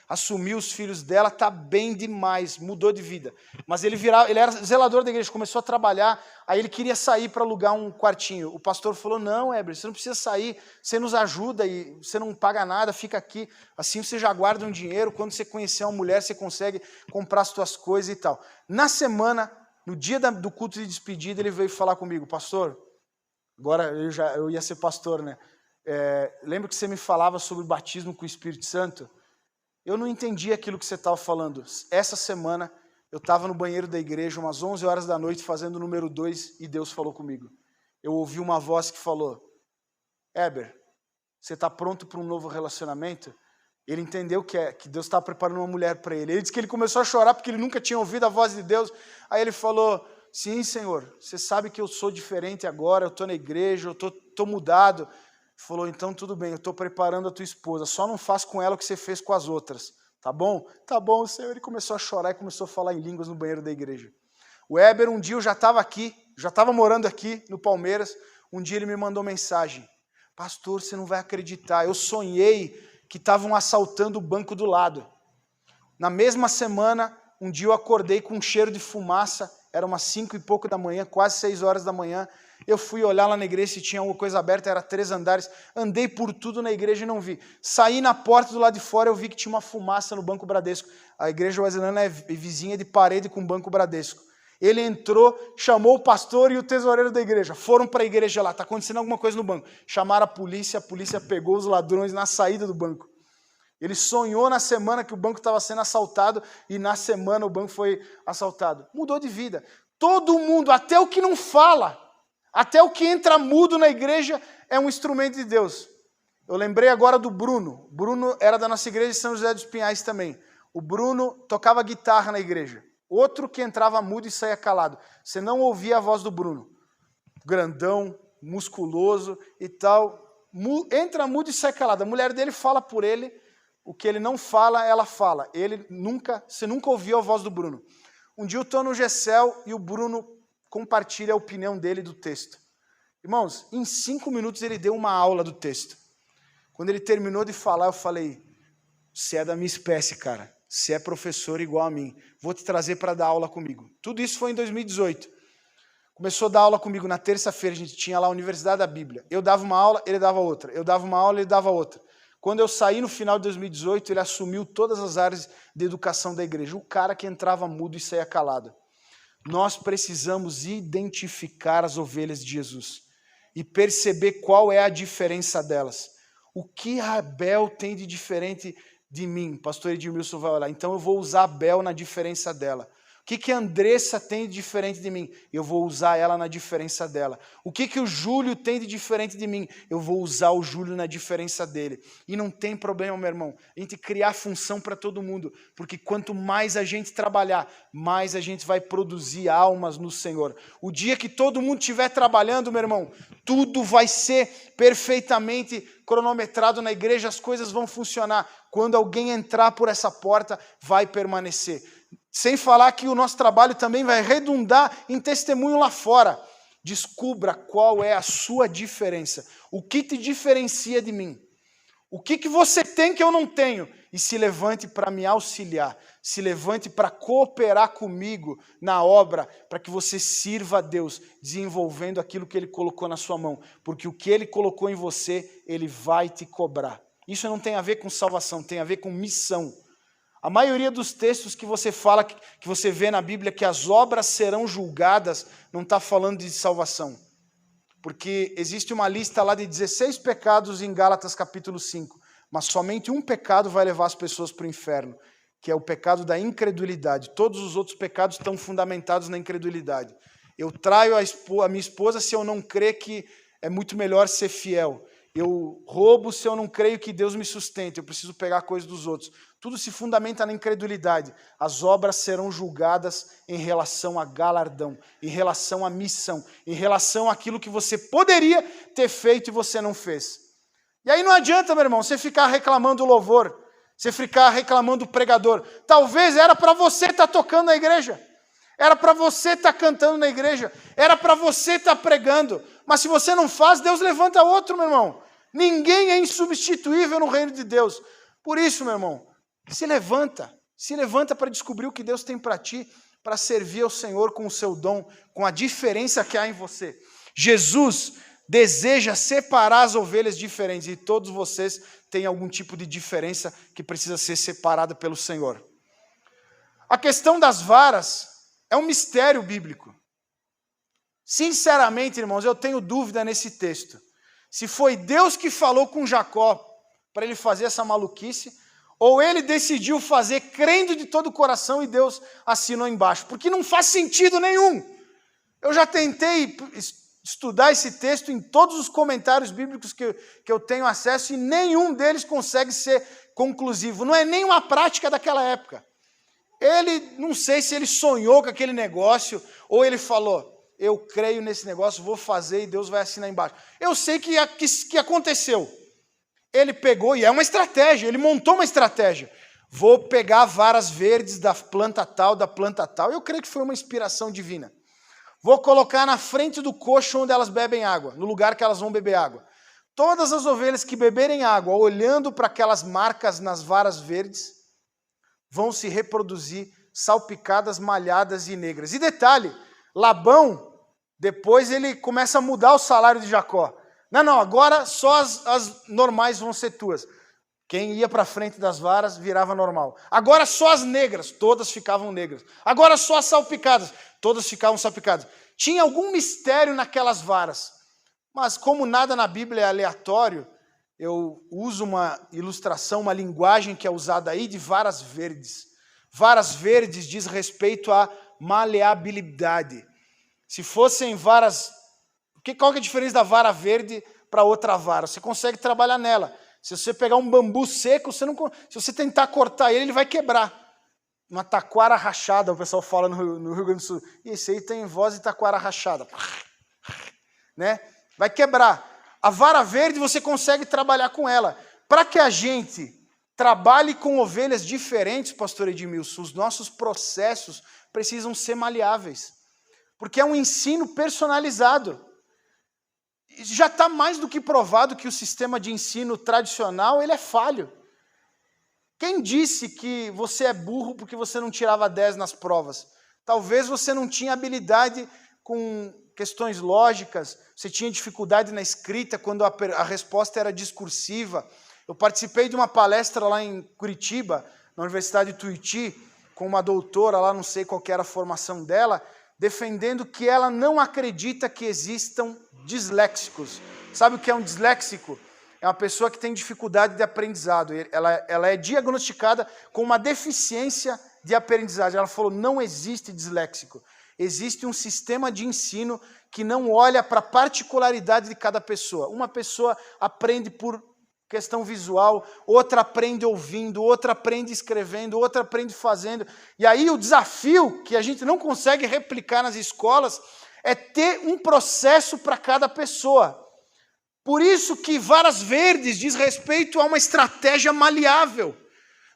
assumiu os filhos dela, está bem demais, mudou de vida. Mas ele era zelador da igreja, começou a trabalhar, aí ele queria sair para alugar um quartinho. O pastor falou: não, Weber, você não precisa sair, você nos ajuda e você não paga nada, fica aqui, assim você já guarda um dinheiro, quando você conhecer uma mulher, você consegue comprar as suas coisas e tal. Na semana, no dia do culto de despedida, ele veio falar comigo: pastor, agora eu ia ser pastor, né? Lembra que você me falava sobre o batismo com o Espírito Santo? Eu não entendi aquilo que você estava falando. Essa semana, eu estava no banheiro da igreja, umas 11 horas da noite, fazendo o número 2, e Deus falou comigo. Eu ouvi uma voz que falou: Heber, você está pronto para um novo relacionamento? Ele entendeu que Deus estava preparando uma mulher para ele. Ele disse que ele começou a chorar porque ele nunca tinha ouvido a voz de Deus. Aí ele falou, sim, Senhor, você sabe que eu sou diferente agora, eu estou na igreja, eu estou mudado. Ele falou, então tudo bem, eu estou preparando a tua esposa, só não faz com ela o que você fez com as outras, tá bom? Tá bom, Senhor. Ele começou a chorar e começou a falar em línguas no banheiro da igreja. O Heber, um dia eu já estava aqui, já estava morando aqui no Palmeiras, um dia ele me mandou mensagem, pastor, você não vai acreditar, eu sonhei que estavam assaltando o banco do lado. Na mesma semana, um dia eu acordei com um cheiro de fumaça, era umas 5 e pouco da manhã, quase 6 horas da manhã, eu fui olhar lá na igreja se tinha alguma coisa aberta, era 3 andares, andei por tudo na igreja e não vi. Saí na porta do lado de fora, eu vi que tinha uma fumaça no Banco Bradesco. A igreja wesleyana é vizinha de parede com o Banco Bradesco. Ele entrou, chamou o pastor e o tesoureiro da igreja. Foram para a igreja lá, está acontecendo alguma coisa no banco. Chamaram a polícia pegou os ladrões na saída do banco. Ele sonhou na semana que o banco estava sendo assaltado e na semana o banco foi assaltado. Mudou de vida. Todo mundo, até o que não fala, até o que entra mudo na igreja é um instrumento de Deus. Eu lembrei agora do Bruno. Bruno era da nossa igreja de São José dos Pinhais também. O Bruno tocava guitarra na igreja. Outro que entrava mudo e saía calado. Você não ouvia a voz do Bruno. Grandão, musculoso e tal. Entra mudo e sai calado. A mulher dele fala por ele. O que ele não fala, ela fala. Você nunca ouviu a voz do Bruno. Um dia eu estou no Gessel e o Bruno compartilha a opinião dele do texto. Irmãos, em 5 minutos ele deu uma aula do texto. Quando ele terminou de falar, eu falei, você é da minha espécie, cara. Você é professor igual a mim. Vou te trazer para dar aula comigo. Tudo isso foi em 2018. Começou a dar aula comigo na terça-feira. A gente tinha lá a Universidade da Bíblia. Eu dava uma aula, ele dava outra. Eu dava uma aula, ele dava outra. Quando eu saí no final de 2018, ele assumiu todas as áreas de educação da igreja. O cara que entrava mudo e saía calado. Nós precisamos identificar as ovelhas de Jesus e perceber qual é a diferença delas. O que Abel tem de diferente de mim? Pastor Edmilson vai olhar. Então eu vou usar Abel na diferença dela. O que a Andressa tem de diferente de mim? Eu vou usar ela na diferença dela. O que o Júlio tem de diferente de mim? Eu vou usar o Júlio na diferença dele. E não tem problema, meu irmão, a gente criar função para todo mundo, porque quanto mais a gente trabalhar, mais a gente vai produzir almas no Senhor. O dia que todo mundo estiver trabalhando, meu irmão, tudo vai ser perfeitamente cronometrado na igreja, as coisas vão funcionar. Quando alguém entrar por essa porta, vai permanecer. Sem falar que o nosso trabalho também vai redundar em testemunho lá fora. Descubra qual é a sua diferença. O que te diferencia de mim? O que você tem que eu não tenho? E se levante para me auxiliar. Se levante para cooperar comigo na obra, para que você sirva a Deus, desenvolvendo aquilo que Ele colocou na sua mão. Porque o que Ele colocou em você, Ele vai te cobrar. Isso não tem a ver com salvação, tem a ver com missão. A maioria dos textos que você fala, que você vê na Bíblia, que as obras serão julgadas, não está falando de salvação. Porque existe uma lista lá de 16 pecados em Gálatas capítulo 5, mas somente um pecado vai levar as pessoas para o inferno, que é o pecado da incredulidade. Todos os outros pecados estão fundamentados na incredulidade. Eu traio a minha esposa se eu não crer que é muito melhor ser fiel. Eu roubo se eu não creio que Deus me sustenta. Eu preciso pegar coisas dos outros. Tudo se fundamenta na incredulidade. As obras serão julgadas em relação a galardão, em relação à missão, em relação àquilo que você poderia ter feito e você não fez. E aí não adianta, meu irmão, você ficar reclamando o louvor, você ficar reclamando o pregador. Talvez era para você estar tocando na igreja, era para você estar cantando na igreja, era para você estar pregando. Mas se você não faz, Deus levanta outro, meu irmão. Ninguém é insubstituível no reino de Deus. Por isso, meu irmão, se levanta para descobrir o que Deus tem para ti, para servir ao Senhor com o seu dom, com a diferença que há em você. Jesus deseja separar as ovelhas diferentes e todos vocês têm algum tipo de diferença que precisa ser separada pelo Senhor. A questão das varas é um mistério bíblico. Sinceramente, irmãos, eu tenho dúvida nesse texto. Se foi Deus que falou com Jacó para ele fazer essa maluquice, ou ele decidiu fazer crendo de todo o coração e Deus assinou embaixo. Porque não faz sentido nenhum. Eu já tentei estudar esse texto em todos os comentários bíblicos que eu tenho acesso e nenhum deles consegue ser conclusivo. Não é nem uma prática daquela época. Ele, não sei se ele sonhou com aquele negócio ou ele falou, eu creio nesse negócio, vou fazer e Deus vai assinar embaixo. Eu sei que aconteceu. Ele pegou, e é uma estratégia, ele montou uma estratégia. Vou pegar varas verdes da planta tal. Eu creio que foi uma inspiração divina. Vou colocar na frente do coxo onde elas bebem água, no lugar que elas vão beber água. Todas as ovelhas que beberem água, olhando para aquelas marcas nas varas verdes, vão se reproduzir salpicadas, malhadas e negras. E detalhe, Labão, depois ele começa a mudar o salário de Jacó. Não, agora só as normais vão ser tuas. Quem ia para frente das varas virava normal. Agora só as negras, todas ficavam negras. Agora só as salpicadas, todas ficavam salpicadas. Tinha algum mistério naquelas varas. Mas como nada na Bíblia é aleatório, eu uso uma ilustração, uma linguagem que é usada aí de varas verdes. Varas verdes diz respeito à maleabilidade. Se fossem varas... Qual que é a diferença da vara verde para outra vara? Você consegue trabalhar nela. Se você pegar um bambu seco, se você tentar cortar ele vai quebrar. Uma taquara rachada, o pessoal fala no Rio Grande do Sul. E esse aí tem voz de taquara rachada. Né? Vai quebrar. A vara verde você consegue trabalhar com ela. Para que a gente trabalhe com ovelhas diferentes, pastor Edmilson, os nossos processos precisam ser maleáveis. Porque é um ensino personalizado. Já está mais do que provado que o sistema de ensino tradicional ele é falho. Quem disse que você é burro porque você não tirava 10 nas provas? Talvez você não tinha habilidade com questões lógicas, você tinha dificuldade na escrita quando a resposta era discursiva. Eu participei de uma palestra lá em Curitiba, na Universidade de Tuiuti, com uma doutora lá, não sei qual que era a formação dela, defendendo que ela não acredita que existam disléxicos. Sabe o que é um disléxico? É uma pessoa que tem dificuldade de aprendizado. Ela é diagnosticada com uma deficiência de aprendizagem. Ela falou, não existe disléxico. Existe um sistema de ensino que não olha para a particularidade de cada pessoa. Uma pessoa aprende por questão visual, outra aprende ouvindo, outra aprende escrevendo, outra aprende fazendo. E aí o desafio que a gente não consegue replicar nas escolas é ter um processo para cada pessoa. Por isso que varas verdes diz respeito a uma estratégia maleável.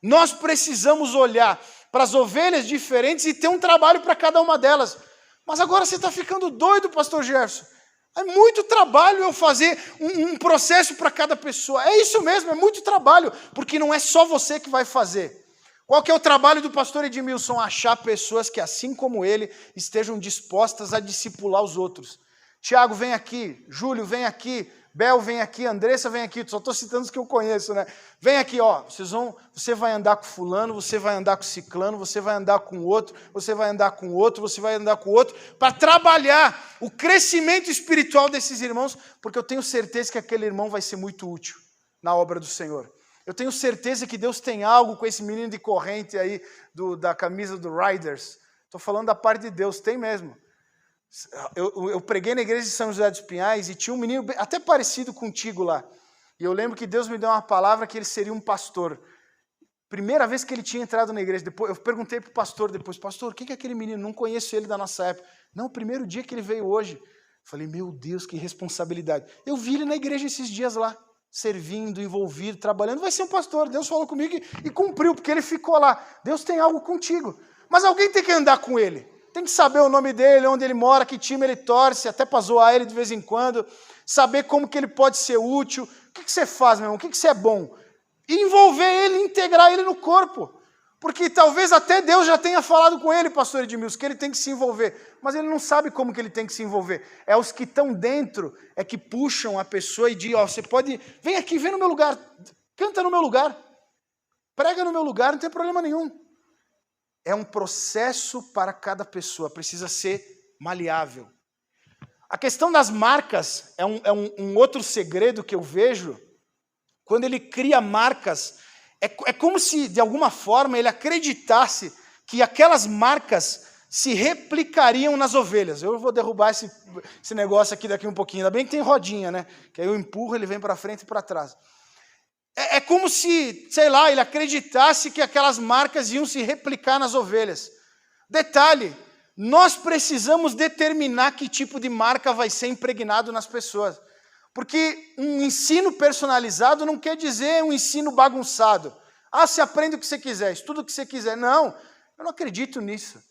Nós precisamos olhar para as ovelhas diferentes e ter um trabalho para cada uma delas. Mas agora você está ficando doido, pastor Gerson. É muito trabalho eu fazer um processo para cada pessoa. É isso mesmo, é muito trabalho, porque não é só você que vai fazer. Qual que é o trabalho do pastor Edmilson? Achar pessoas que, assim como ele, estejam dispostas a discipular os outros. Tiago, vem aqui. Júlio, vem aqui. Bel, vem aqui. Andressa, vem aqui. Só estou citando os que eu conheço, né? Vem aqui, ó. Você vai andar com fulano, você vai andar com ciclano, você vai andar com outro, você vai andar com outro, você vai andar com outro, para trabalhar o crescimento espiritual desses irmãos, porque eu tenho certeza que aquele irmão vai ser muito útil na obra do Senhor. Eu tenho certeza que Deus tem algo com esse menino de corrente aí, da camisa do Riders. Estou falando da parte de Deus, tem mesmo. Eu preguei na igreja de São José dos Pinhais e tinha um menino até parecido contigo lá. E eu lembro que Deus me deu uma palavra que ele seria um pastor. Primeira vez que ele tinha entrado na igreja, depois, eu perguntei para o pastor depois, pastor, quem que é aquele menino? Não conheço ele da nossa época. Não, o primeiro dia que ele veio hoje. Falei, meu Deus, que responsabilidade. Eu vi ele na igreja esses dias lá, servindo, envolvido, trabalhando. Vai ser um pastor. Deus falou comigo e cumpriu, porque ele ficou lá. Deus tem algo contigo. Mas alguém tem que andar com ele. Tem que saber o nome dele, onde ele mora, que time ele torce, até para zoar ele de vez em quando. Saber como que ele pode ser útil. O que você faz, meu irmão? O que você é bom? E envolver ele, integrar ele no corpo. Porque talvez até Deus já tenha falado com ele, pastor Edmilson, que ele tem que se envolver. Mas ele não sabe como que ele tem que se envolver. É os que estão dentro, é que puxam a pessoa e dizem, ó, você pode, vem aqui, vem no meu lugar, canta no meu lugar, prega no meu lugar, não tem problema nenhum. É um processo para cada pessoa, precisa ser maleável. A questão das marcas é um outro segredo que eu vejo. Quando ele cria marcas, é como se, de alguma forma, ele acreditasse que aquelas marcas se replicariam nas ovelhas. Eu vou derrubar esse negócio aqui daqui um pouquinho. Ainda bem que tem rodinha, né? Que aí eu empurro, ele vem para frente e para trás. É como se, sei lá, ele acreditasse que aquelas marcas iam se replicar nas ovelhas. Detalhe, nós precisamos determinar que tipo de marca vai ser impregnado nas pessoas. Porque um ensino personalizado não quer dizer um ensino bagunçado. Você aprende o que você quiser, estuda o que você quiser. Não, eu não acredito nisso.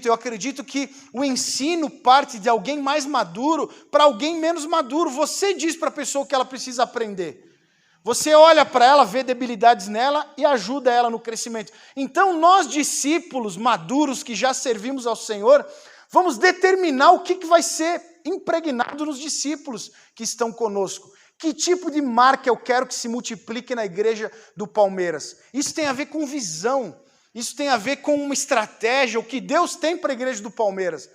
Eu acredito que o ensino parte de alguém mais maduro para alguém menos maduro. Você diz para a pessoa o que ela precisa aprender. Você olha para ela, vê debilidades nela e ajuda ela no crescimento. Então, nós discípulos maduros que já servimos ao Senhor, vamos determinar o que vai ser impregnado nos discípulos que estão conosco. Que tipo de marca eu quero que se multiplique na igreja do Palmeiras? Isso tem a ver com visão, isso tem a ver com uma estratégia, o que Deus tem para a igreja do Palmeiras.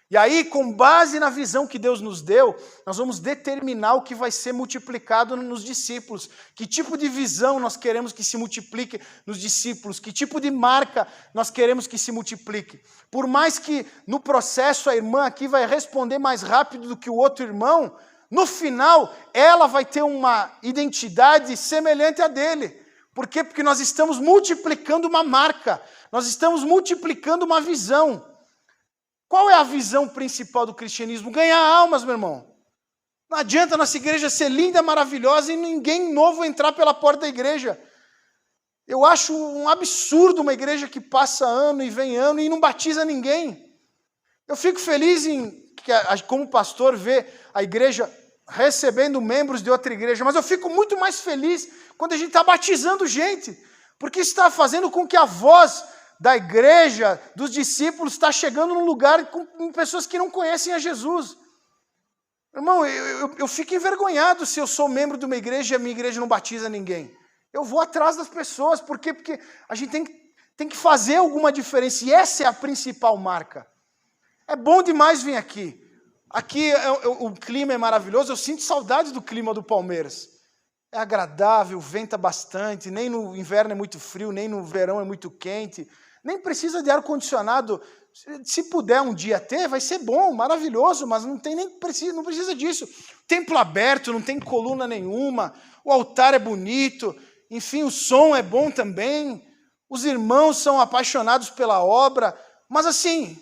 E aí, com base na visão que Deus nos deu, nós vamos determinar o que vai ser multiplicado nos discípulos. Que tipo de visão nós queremos que se multiplique nos discípulos? Que tipo de marca nós queremos que se multiplique? Por mais que no processo a irmã aqui vai responder mais rápido do que o outro irmão, no final ela vai ter uma identidade semelhante à dele. Por quê? Porque nós estamos multiplicando uma marca, nós estamos multiplicando uma visão. Qual é a visão principal do cristianismo? Ganhar almas, meu irmão. Não adianta a nossa igreja ser linda, maravilhosa e ninguém novo entrar pela porta da igreja. Eu acho um absurdo uma igreja que passa ano e vem ano e não batiza ninguém. Eu fico feliz em, como pastor, ver a igreja recebendo membros de outra igreja, mas eu fico muito mais feliz quando a gente está batizando gente, porque isso está fazendo com que a voz da igreja, dos discípulos, está chegando num lugar com pessoas que não conhecem a Jesus. Irmão, eu fico envergonhado se eu sou membro de uma igreja e a minha igreja não batiza ninguém. Eu vou atrás das pessoas. Por quê? Porque a gente tem que fazer alguma diferença. E essa é a principal marca. É bom demais vir aqui. Aqui o clima é maravilhoso. Eu sinto saudade do clima do Palmeiras. É agradável, venta bastante. Nem no inverno é muito frio, nem no verão é muito quente. Nem precisa de ar-condicionado. Se puder um dia ter, vai ser bom, maravilhoso, mas não precisa disso. Templo aberto, não tem coluna nenhuma, o altar é bonito, enfim, o som é bom também, os irmãos são apaixonados pela obra, mas assim,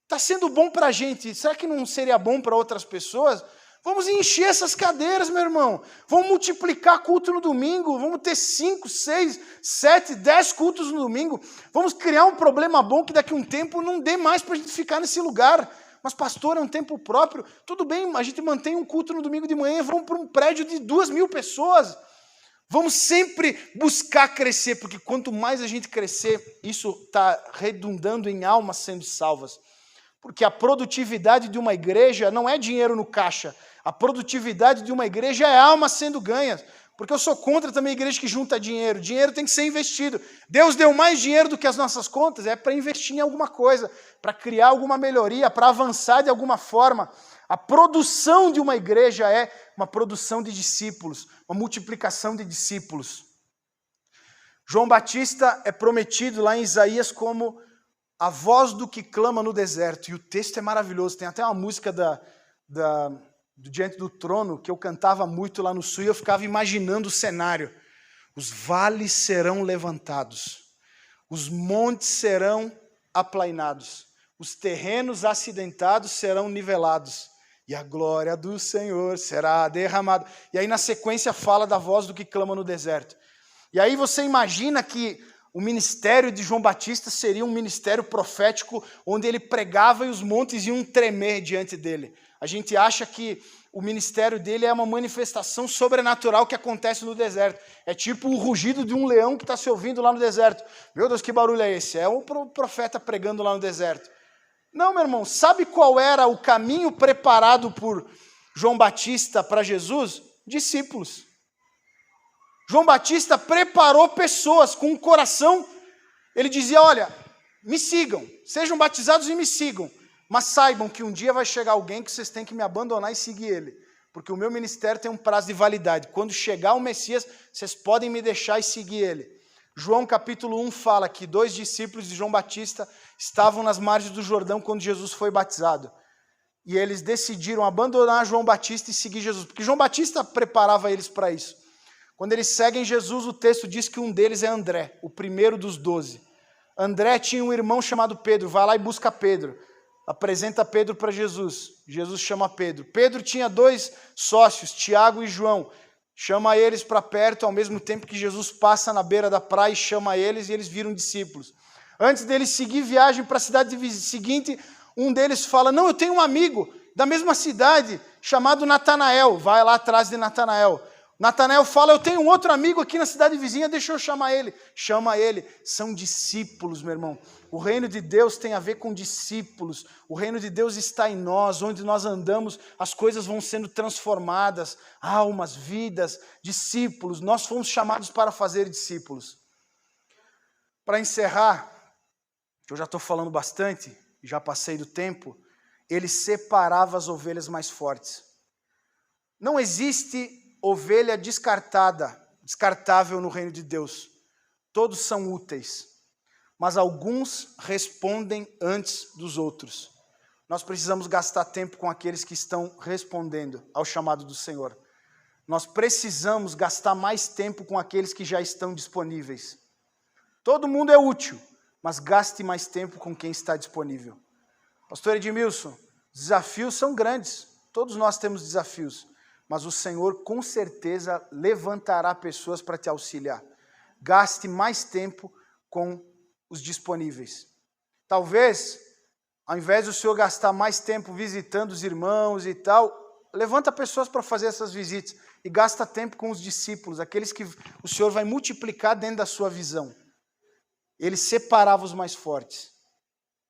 está sendo bom para a gente, será que não seria bom para outras pessoas? Vamos encher essas cadeiras, meu irmão. Vamos multiplicar culto no domingo. Vamos ter 5, 6, 7, 10 cultos no domingo. Vamos criar um problema bom que daqui a um tempo não dê mais para a gente ficar nesse lugar. Mas, pastor, é um tempo próprio. Tudo bem, a gente mantém um culto no domingo de manhã e vamos para um prédio de 2.000 pessoas. Vamos sempre buscar crescer, porque quanto mais a gente crescer, isso está redundando em almas sendo salvas. Porque a produtividade de uma igreja não é dinheiro no caixa. A produtividade de uma igreja é alma sendo ganha. Porque eu sou contra também a igreja que junta dinheiro. Dinheiro tem que ser investido. Deus deu mais dinheiro do que as nossas contas, é para investir em alguma coisa, para criar alguma melhoria, para avançar de alguma forma. A produção de uma igreja é uma produção de discípulos, uma multiplicação de discípulos. João Batista é prometido lá em Isaías como a voz do que clama no deserto. E o texto é maravilhoso. Tem até uma música do Diante do Trono que eu cantava muito lá no sul e eu ficava imaginando o cenário. Os vales serão levantados, os montes serão aplainados, os terrenos acidentados serão nivelados e a glória do Senhor será derramada. E aí na sequência fala da voz do que clama no deserto. E aí você imagina que o ministério de João Batista seria um ministério profético onde ele pregava e os montes iam tremer diante dele. A gente acha que o ministério dele é uma manifestação sobrenatural que acontece no deserto. É tipo o rugido de um leão que está se ouvindo lá no deserto. Meu Deus, que barulho é esse? É um profeta pregando lá no deserto. Não, meu irmão, sabe qual era o caminho preparado por João Batista para Jesus? Discípulos. João Batista preparou pessoas com um coração. Ele dizia, olha, me sigam, sejam batizados e me sigam. Mas saibam que um dia vai chegar alguém que vocês têm que me abandonar e seguir ele. Porque o meu ministério tem um prazo de validade. Quando chegar o Messias, vocês podem me deixar e seguir ele. João capítulo 1 fala que 2 discípulos de João Batista estavam nas margens do Jordão quando Jesus foi batizado. E eles decidiram abandonar João Batista e seguir Jesus, porque João Batista preparava eles para isso. Quando eles seguem Jesus, o texto diz que um deles é André, o primeiro dos 12. André tinha um irmão chamado Pedro, vai lá e busca Pedro. Apresenta Pedro para Jesus. Jesus chama Pedro. Pedro tinha 2 sócios, Tiago e João. Chama eles para perto, ao mesmo tempo que Jesus passa na beira da praia e chama eles, e eles viram discípulos. Antes deles seguir viagem para a cidade seguinte, um deles fala, não, eu tenho um amigo da mesma cidade, chamado Natanael. Vai lá atrás de Natanael. Natanael fala, eu tenho um outro amigo aqui na cidade vizinha, deixa eu chamar ele. Chama ele. São discípulos, meu irmão. O reino de Deus tem a ver com discípulos. O reino de Deus está em nós, onde nós andamos, as coisas vão sendo transformadas. Almas, vidas, discípulos. Nós fomos chamados para fazer discípulos. Para encerrar, eu já estou falando bastante, já passei do tempo, ele separava as ovelhas mais fortes. Não existe ovelha descartável no reino de Deus. Todos são úteis, mas alguns respondem antes dos outros. Nós precisamos gastar tempo com aqueles que estão respondendo ao chamado do Senhor. Nós precisamos gastar mais tempo com aqueles que já estão disponíveis. Todo mundo é útil, mas gaste mais tempo com quem está disponível. Pastor Edmilson, desafios são grandes. Todos nós temos desafios. Mas o Senhor com certeza levantará pessoas para te auxiliar. Gaste mais tempo com os disponíveis. Talvez, ao invés do Senhor gastar mais tempo visitando os irmãos e tal, levanta pessoas para fazer essas visitas e gasta tempo com os discípulos, aqueles que o Senhor vai multiplicar dentro da sua visão. Ele separava os mais fortes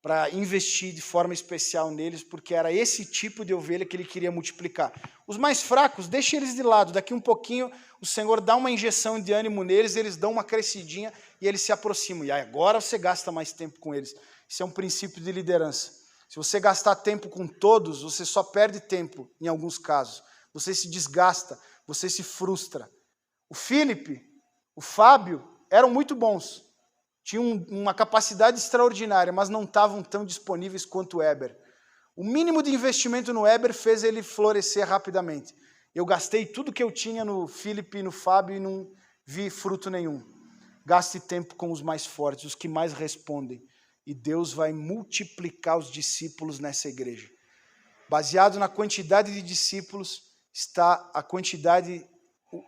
para investir de forma especial neles, porque era esse tipo de ovelha que ele queria multiplicar. Os mais fracos, deixa eles de lado. Daqui um pouquinho, o Senhor dá uma injeção de ânimo neles, eles dão uma crescidinha e eles se aproximam. E agora você gasta mais tempo com eles. Isso é um princípio de liderança. Se você gastar tempo com todos, você só perde tempo em alguns casos. Você se desgasta, você se frustra. O Felipe, o Fábio, eram muito bons. Tinham uma capacidade extraordinária, mas não estavam tão disponíveis quanto o Eber. O mínimo de investimento no Eber fez ele florescer rapidamente. Eu gastei tudo que eu tinha no Felipe e no Fábio e não vi fruto nenhum. Gaste tempo com os mais fortes, os que mais respondem. E Deus vai multiplicar os discípulos nessa igreja. Baseado na quantidade de discípulos, está a quantidade,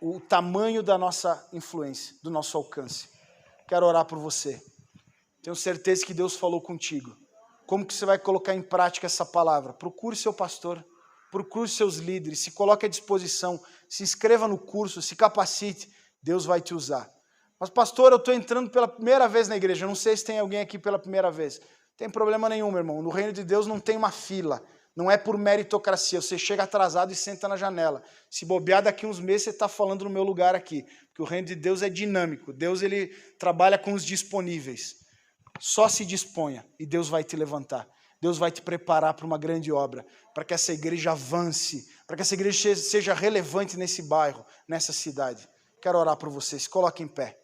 o tamanho da nossa influência, do nosso alcance. Quero orar por você. Tenho certeza que Deus falou contigo. Como que você vai colocar em prática essa palavra? Procure seu pastor, procure seus líderes, se coloque à disposição, se inscreva no curso, se capacite, Deus vai te usar. Mas pastor, eu estou entrando pela primeira vez na igreja, eu não sei se tem alguém aqui pela primeira vez. Não tem problema nenhum, meu irmão, no reino de Deus não tem uma fila, não é por meritocracia, você chega atrasado e senta na janela. Se bobear daqui uns meses, você está falando no meu lugar aqui, porque o reino de Deus é dinâmico, Deus ele trabalha com os disponíveis. Só se disponha e Deus vai te levantar. Deus vai te preparar para uma grande obra, para que essa igreja avance, para que essa igreja seja relevante nesse bairro, nessa cidade. Quero orar por você, se coloque em pé.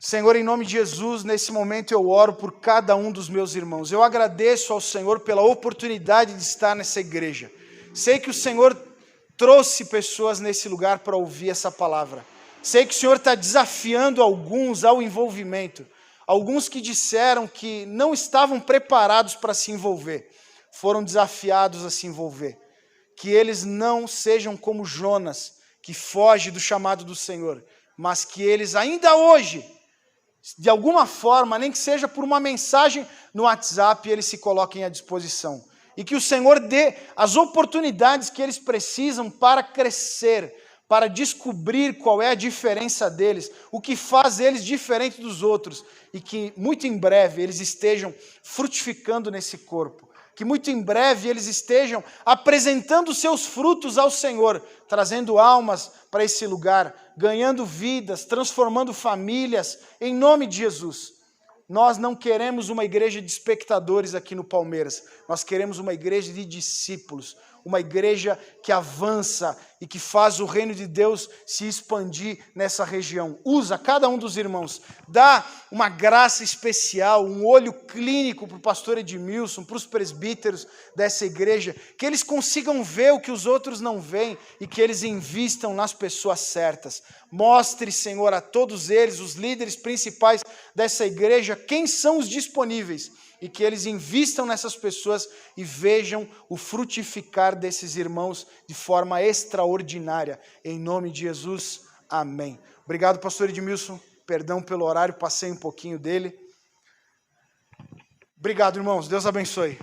Senhor, em nome de Jesus, nesse momento eu oro por cada um dos meus irmãos. Eu agradeço ao Senhor pela oportunidade de estar nessa igreja. Sei que o Senhor trouxe pessoas nesse lugar para ouvir essa palavra. Sei que o Senhor está desafiando alguns ao envolvimento. Alguns que disseram que não estavam preparados para se envolver, foram desafiados a se envolver. Que eles não sejam como Jonas, que foge do chamado do Senhor, mas que eles ainda hoje, de alguma forma, nem que seja por uma mensagem no WhatsApp, eles se coloquem à disposição. E que o Senhor dê as oportunidades que eles precisam para crescer, para descobrir qual é a diferença deles, o que faz eles diferente dos outros, e que muito em breve eles estejam frutificando nesse corpo, que muito em breve eles estejam apresentando seus frutos ao Senhor, trazendo almas para esse lugar, ganhando vidas, transformando famílias, em nome de Jesus. Nós não queremos uma igreja de espectadores aqui no Palmeiras, nós queremos uma igreja de discípulos, uma igreja que avança e que faz o reino de Deus se expandir nessa região. Usa cada um dos irmãos, dá uma graça especial, um olho clínico para o pastor Edmilson, para os presbíteros dessa igreja, que eles consigam ver o que os outros não veem e que eles invistam nas pessoas certas. Mostre, Senhor, a todos eles, os líderes principais dessa igreja, quem são os disponíveis e que eles invistam nessas pessoas e vejam o frutificar desses irmãos de forma extraordinária. Em nome de Jesus, amém. Obrigado, pastor Edmilson. Perdão pelo horário, passei um pouquinho dele. Obrigado, irmãos. Deus abençoe.